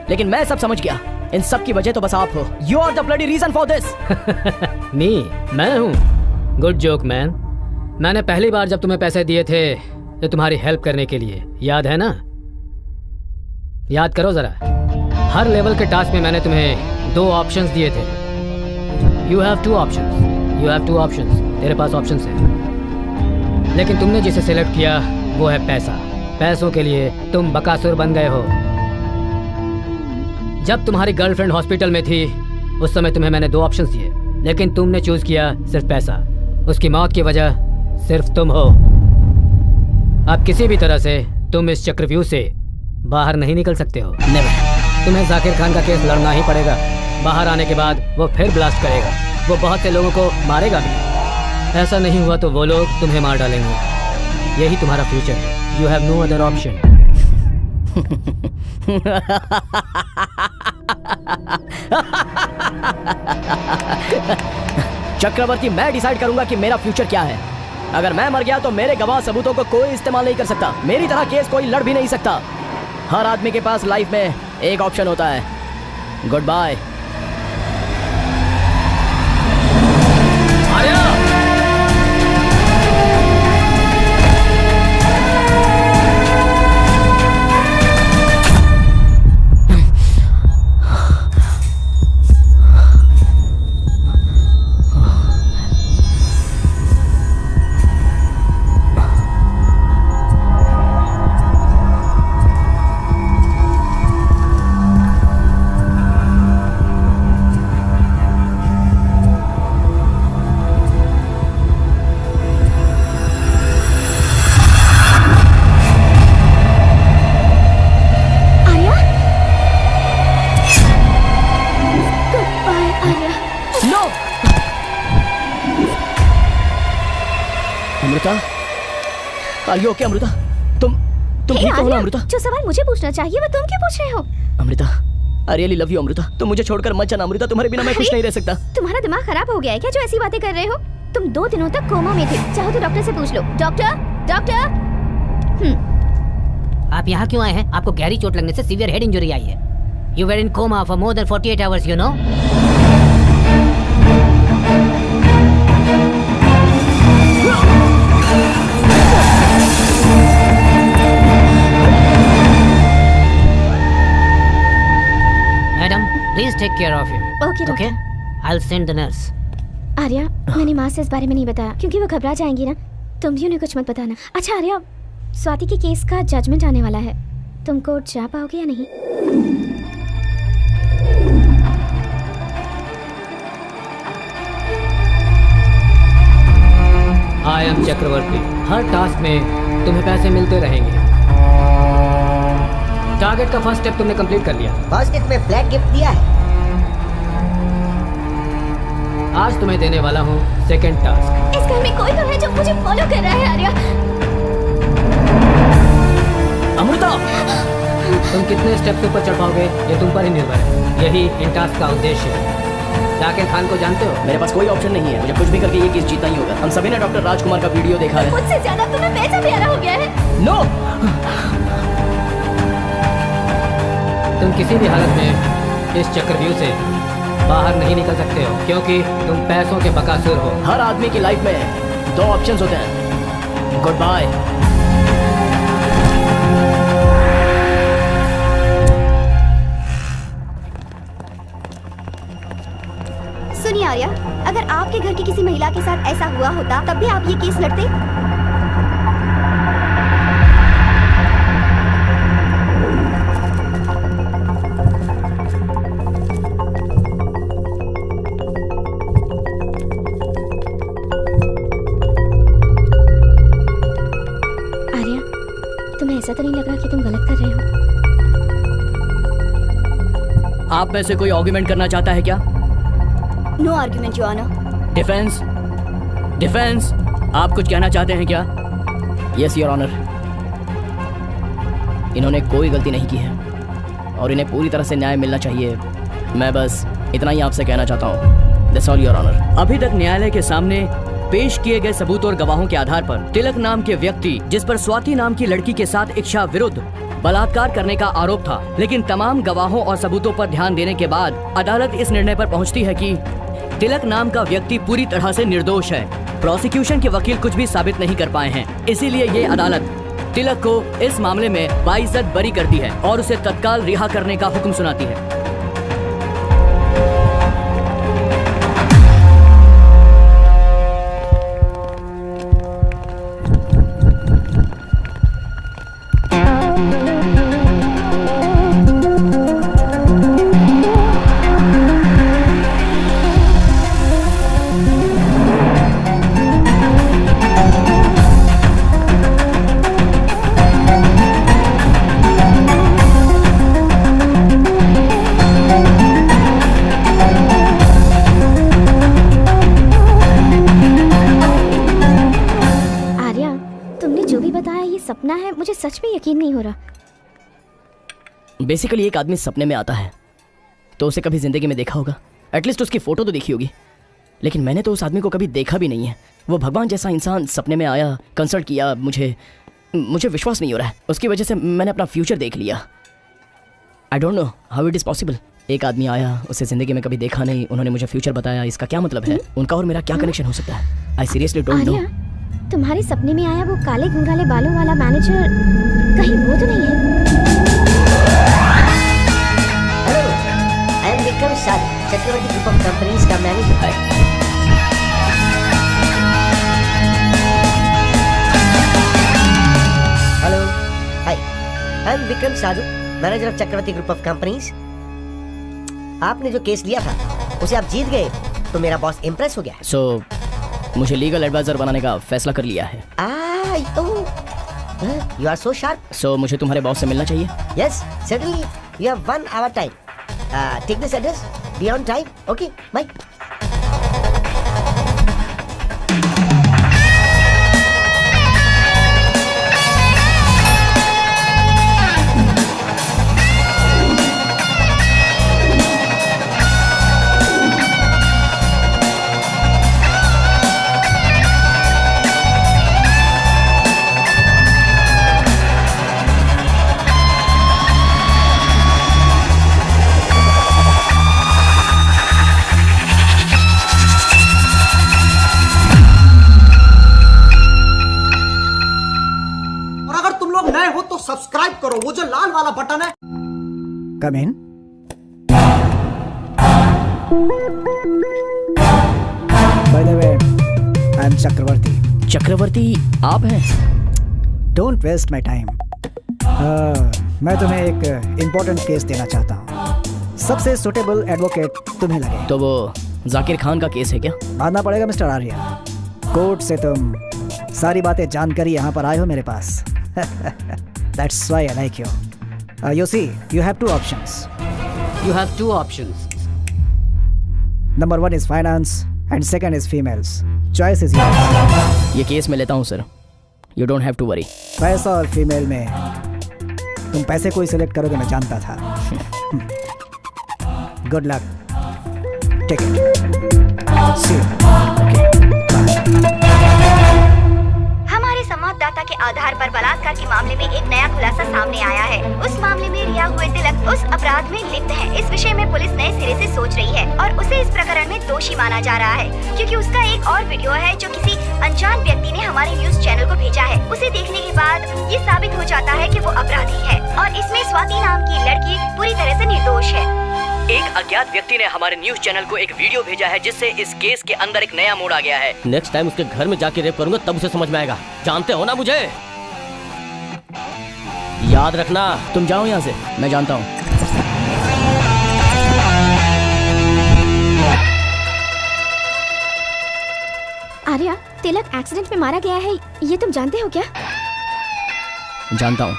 लेकिन मैं सब समझ गया। इन सब की वजह तो बस आप हो। You are the bloody reason for this. Me, मैं हूँ? Good joke man. मैंने पहली बार जब तुम्हें पैसे दिए थे तो तुम्हारी हेल्प करने के लिए, याद है ना? याद करो जरा। हर लेवल के टास्क में मैंने तुम्हें 2 ऑप्शंस दिए थे। You have 2 options. You have 2 options. तेरे पास ऑप्शंस हैं, लेकिन तुमने जिसे सिलेक्ट किया वो है पैसा। पैसों के लिए तुम बकासुर बन गए हो। जब तुम्हारी गर्लफ्रेंड हॉस्पिटल में थी उस समय तुम्हें मैंने 2 ऑप्शंस दिए, लेकिन तुमने चूज किया सिर्फ पैसा। उसकी मौत की वजह सिर्फ तुम हो। अब किसी भी तरह से तुम इस चक्रव्यूह से बाहर नहीं निकल सकते हो। नेवर। तुम्हें जाकिर खान का केस लड़ना ही पड़ेगा। बाहर आने के बाद वो फिर ब्लास्ट करेगा। वो बहुत से लोगों को मारेगा भी। ऐसा नहीं हुआ तो वो लोग तुम्हें मार डालेंगे। यही तुम्हारा फ्यूचर है। You have no other option. Chakravarti, मैं डिसाइड करूंगा कि मेरा फ्यूचर क्या है। अगर मैं मर गया तो मेरे गवाह सबूतों को कोई इस्तेमाल नहीं कर सकता। मेरी तरह केस कोई लड़ भी नहीं सकता। हर आदमी के पास लाइफ में एक ऑप्शन होता है। Good bye. Amrita, okay Amrita, तुम ठीक हो ना अमृता? जो सवाल मुझे पूछना चाहिए वो तुम क्यों पूछ रहे हो? Amrita, I really love you Amrita. तुम मुझे छोड़कर मत जाना अमृता। तुम्हारे बिना मैं खुश नहीं रह सकता। तुम्हारा दिमाग खराब हो गया है क्या जो ऐसी बातें कर रहे हो? तुम 2 दिनों तक कोमा में थे। चाहो तो डॉक्टर से पूछ लो। Doctor, doctor. आप यहाँ क्यों आए हैं? आपको गहरी चोट लगने से सीवियर हेड इंजरी आई है। You were in coma for more than 48 hours, you know. Madam, please take care of him. Okay okay, I will send the nurse. Arya, मैंने माँ से इस बारे में नहीं बताया क्योंकि वो घबरा जाएंगी ना। तुम भी उन्हें कुछ मत बताना। अच्छा आर्या, स्वाति के केस का जजमेंट आने वाला है। तुम कोर्ट जा पाओगे या नहीं? आई एम चक्रवर्ती। हर टास्क में तुम्हें पैसे मिलते रहेंगे। टारगेट का फर्स्ट स्टेप तुमने कंप्लीट कर लिया। फर्स्ट इसमें फ्लैट गिफ्ट दिया है। आज तुम्हें देने वाला हूँ सेकंड टास्क। इस घर में कोई तो है जो मुझे फॉलो कर रहा है आर्या। अमृता, तुम कितने स्टेप्स ऊपर चढ़ पाओगे ये तुम पर ही निर्भर है। यही इन टास्क का उद्देश्य है। जाकिर खान को जानते हो? मेरे पास कोई ऑप्शन नहीं है। मुझे कुछ भी करके ये केस जीतना ही होगा। हम सभी ने डॉक्टर राजकुमार का वीडियो देखा है। मुझसे ज्यादा तुम्हें पैसा प्यारा हो गया है। नो, तुम किसी भी हालत में इस चक्रव्यूह से बाहर नहीं निकल सकते हो क्योंकि तुम पैसों के बकासुर हो। हर आदमी की लाइफ में 2 ऑप्शंस होते हैं। Good bye. सुनिए आर्या, अगर आपके घर की किसी महिला के साथ ऐसा हुआ होता तब भी आप ये केस लड़ते? ऐसा तो नहीं लगा कि तुम गलत कर रहे हो? आप में से कोई आर्गुमेंट करना चाहता है क्या? No argument your honour. Defence, defence, आप कुछ कहना चाहते हैं क्या? यस योर ऑनर, इन्होंने कोई गलती नहीं की है और इन्हें पूरी तरह से न्याय मिलना चाहिए। मैं बस इतना ही आपसे कहना चाहता हूँ। That's all your honour. अभी तक न्यायालय के सामने पेश किए गए सबूत और गवाहों के आधार पर तिलक नाम के व्यक्ति, जिस पर स्वाति नाम की लड़की के साथ इच्छा विरुद्ध बलात्कार करने का आरोप था, लेकिन तमाम गवाहों और सबूतों पर ध्यान देने के बाद अदालत इस निर्णय पर पहुंचती है कि तिलक नाम का व्यक्ति पूरी तरह से निर्दोष है। प्रोसिक्यूशन के वकील कुछ भी साबित नहीं कर पाए हैं, इसीलिए ये अदालत तिलक को इस मामले में बाइज्जत बरी करती है और उसे तत्काल रिहा करने का हुक्म सुनाती है। सपना है, मुझे सच में यकीन नहीं हो रहा। बेसिकली एक आदमी सपने में आता है तो उसे कभी जिंदगी में देखा होगा, एटलीस्ट उसकी फोटो तो देखी होगी, लेकिन मैंने तो उस आदमी को कभी देखा भी नहीं है। वो भगवान जैसा इंसान सपने में आया, कंसल्ट किया, मुझे विश्वास नहीं हो रहा है। उसकी वजह से मैंने अपना फ्यूचर देख लिया। आई don't know how it is possible. एक आदमी आया, उसे जिंदगी में कभी देखा नहीं, उन्होंने मुझे फ्यूचर बताया। इसका क्या मतलब है? उनका और मेरा क्या कनेक्शन हो सकता है? I seriously don't know. तुम्हारे सपने में आया वो काले घुंघराले बालों वाला मैनेजर कहीं वो तो नहीं है? Hello, I am Vikram Sadhu, Chakravarti group of companies का manager. Hello, hi, I am Vikram Sadhu, manager of Chakravarti group of companies. आपने जो केस लिया था उसे आप जीत गए तो मेरा बॉस इम्प्रेस हो गया। सो मुझे लीगल एडवाइजर बनाने का फैसला कर लिया है। You are so sharp. So मुझे तुम्हारे बॉस से मिलना चाहिए। Yes certainly, you have 1 hour time. Take this address, be on time. Okay, bye. Subscribe करो, वो जो लाल वाला बटन है। Come in. By the way, I am Chakravarti. Chakravarti आप हैं? Don't waste my time. मैं तुम्हें एक इम्पोर्टेंट केस देना चाहता हूँ। सबसे सुटेबल एडवोकेट तुम्हें लगे। तो वो जाकिर खान का केस है क्या? मानना पड़ेगा मिस्टर आर्या, कोर्ट से तुम सारी बातें जानकर यहाँ पर आए हो मेरे पास। That's why I like you. You see, you have two options. You have two options. Number 1 is finance and second is females. Choice is yours. ये केस मैं लेता हूँ sir. You don't have to worry. पैसा और female में तुम पैसे को ही सिलेक्ट करोगे, मैं जानता था। Good luck. Take it. See you. Okay. Bye. संवाददाता के आधार पर बलात्कार के मामले में एक नया खुलासा सामने आया है। उस मामले में रिहा हुए तिलक उस अपराध में लिप्त है। इस विषय में पुलिस नए सिरे से सोच रही है और उसे इस प्रकरण में दोषी माना जा रहा है, क्योंकि उसका एक और वीडियो है जो किसी अनजान व्यक्ति ने हमारे न्यूज चैनल को भेजा है। उसे देखने के बाद ये साबित हो जाता है कि वो अपराधी है और इसमें स्वाति नाम की लड़की पूरी तरह से निर्दोष है। एक अज्ञात व्यक्ति ने हमारे न्यूज चैनल को एक वीडियो भेजा है जिससे इस केस के अंदर एक नया मोड़ आ गया है। नेक्स्ट टाइम उसके घर में जाके रेप करूंगा तब उसे समझ में आएगा। जानते हो ना मुझे? याद रखना। तुम जाओ यहाँ से, मैं जानता हूँ। आर्या, तिलक एक्सीडेंट में मारा गया है, ये तुम जानते हो क्या? जानता हूँ,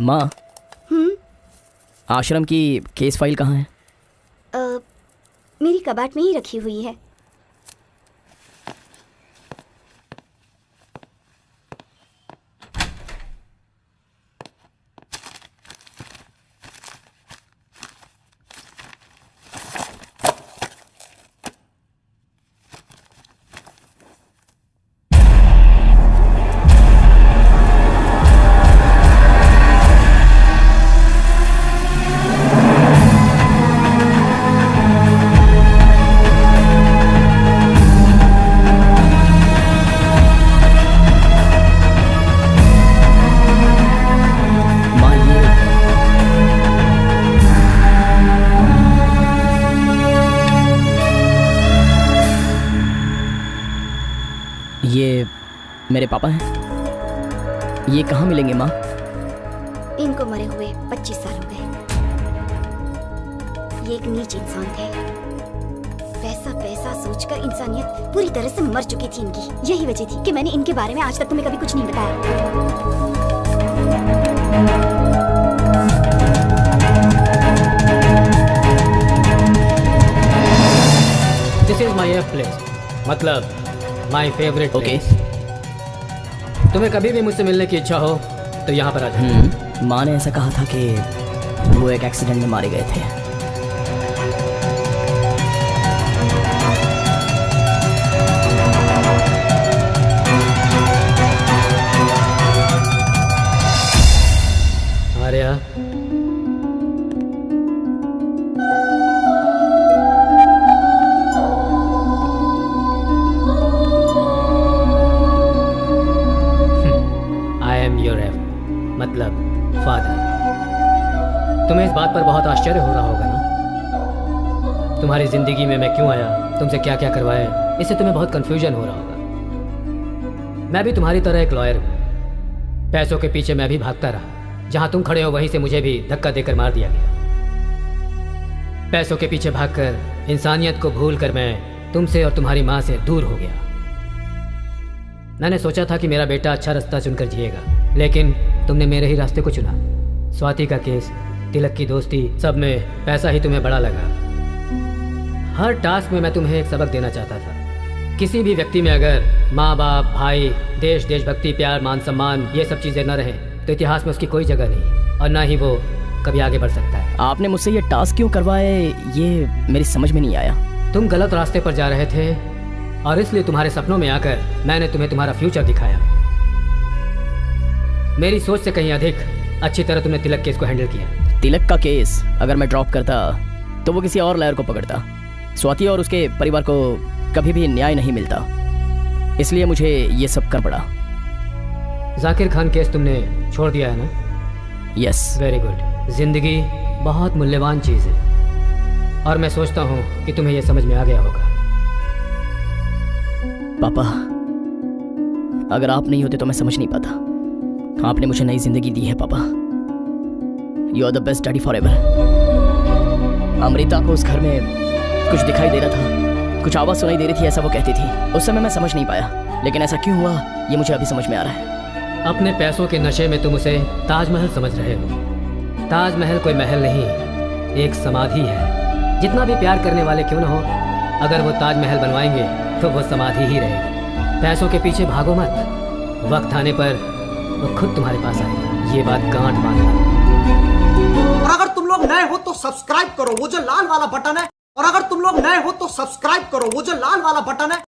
माँ, आश्रम की केस फाइल कहाँ है? मेरी कबाट में ही रखी हुई है। ये मेरे पापा हैं। ये कहाँ मिलेंगे माँ? इनको मरे हुए 25 साल हो गए। ये एक नीच इंसान थे। पैसा पैसा सोचकर इंसानियत पूरी तरह से मर चुकी थी इनकी। यही वजह थी कि मैंने इनके बारे में आज तक तुम्हें कभी कुछ नहीं बताया। दिस इज माई प्लेस, मतलब माई फेवरेट। ओके। तुम्हें कभी भी मुझसे मिलने की इच्छा हो तो यहाँ पर आ जाओ। माँ ने ऐसा कहा था कि वो एक एक्सीडेंट में मारे गए थे। आर्या, मतलब फादर। तुम्हें इस बात पर बहुत आश्चर्य हो रहा होगा ना, तुम्हारी जिंदगी में मैं क्यों आया, तुमसे क्या क्या करवाया, इससे तुम्हें बहुत कंफ्यूजन हो रहा होगा। मैं भी तुम्हारी तरह एक लॉयर हूँ। पैसों के पीछे मैं भी भागता रहा। जहां तुम खड़े हो वहीं से मुझे भी धक्का देकर मार दिया गया। पैसों के पीछे भागकर इंसानियत को भूलकर मैं तुमसे और तुम्हारी माँ से दूर हो गया। मैंने सोचा था कि मेरा बेटा अच्छा रास्ता चुनकर जिएगा, लेकिन तुमने मेरे ही रास्ते को चुना। स्वाति का केस, तिलक की दोस्ती, सब में पैसा ही तुम्हें बड़ा लगा। हर टास्क में मैं तुम्हें एक सबक देना चाहता था। किसी भी व्यक्ति में अगर माँ बाप, भाई, देश, देशभक्ति, प्यार, मान सम्मान, ये सब चीज़ें न रहें तो इतिहास में उसकी कोई जगह नहीं और ना ही वो कभी आगे बढ़ सकता है। आपने मुझसे ये टास्क क्यों करवाए, ये मेरी समझ में नहीं आया। तुम गलत रास्ते पर जा रहे थे और इसलिए तुम्हारे सपनों में आकर मैंने तुम्हें तुम्हारा फ्यूचर दिखाया। मेरी सोच से कहीं अधिक अच्छी तरह तुमने तिलक केस को हैंडल किया। तिलक का केस अगर मैं ड्रॉप करता तो वो किसी और लॉयर को पकड़ता। स्वाति और उसके परिवार को कभी भी न्याय नहीं मिलता, इसलिए मुझे ये सब कर पड़ा। जाकिर खान केस तुमने छोड़ दिया है ना? यस। Very good. जिंदगी बहुत मूल्यवान चीज़ है और मैं सोचता हूँ कि तुम्हें यह समझ में आ गया होगा। पापा, अगर आप नहीं होते तो मैं समझ नहीं पाता। आपने मुझे नई जिंदगी दी है पापा। You are the best daddy forever. Amrita को उस घर में कुछ दिखाई दे रहा था, कुछ आवाज़ सुनाई दे रही थी, ऐसा वो कहती थी। उस समय मैं समझ नहीं पाया, लेकिन ऐसा क्यों हुआ ये मुझे अभी समझ में आ रहा है। अपने पैसों के नशे में तुम उसे ताजमहल समझ रहे हो। ताजमहल कोई महल नहीं, एक समाधि है। जितना भी प्यार करने वाले क्यों न हो, अगर वो ताजमहल बनवाएंगे तो वो समाधि ही रहेगी। पैसों के पीछे भागो मत, वक्त आने पर वो खुद तुम्हारे पास आएगा। ये बात गांठ बांधना। और अगर तुम लोग नए हो तो सब्सक्राइब करो, वो जो लाल वाला बटन है। और अगर तुम लोग नए हो तो सब्सक्राइब करो, वो जो लाल वाला बटन है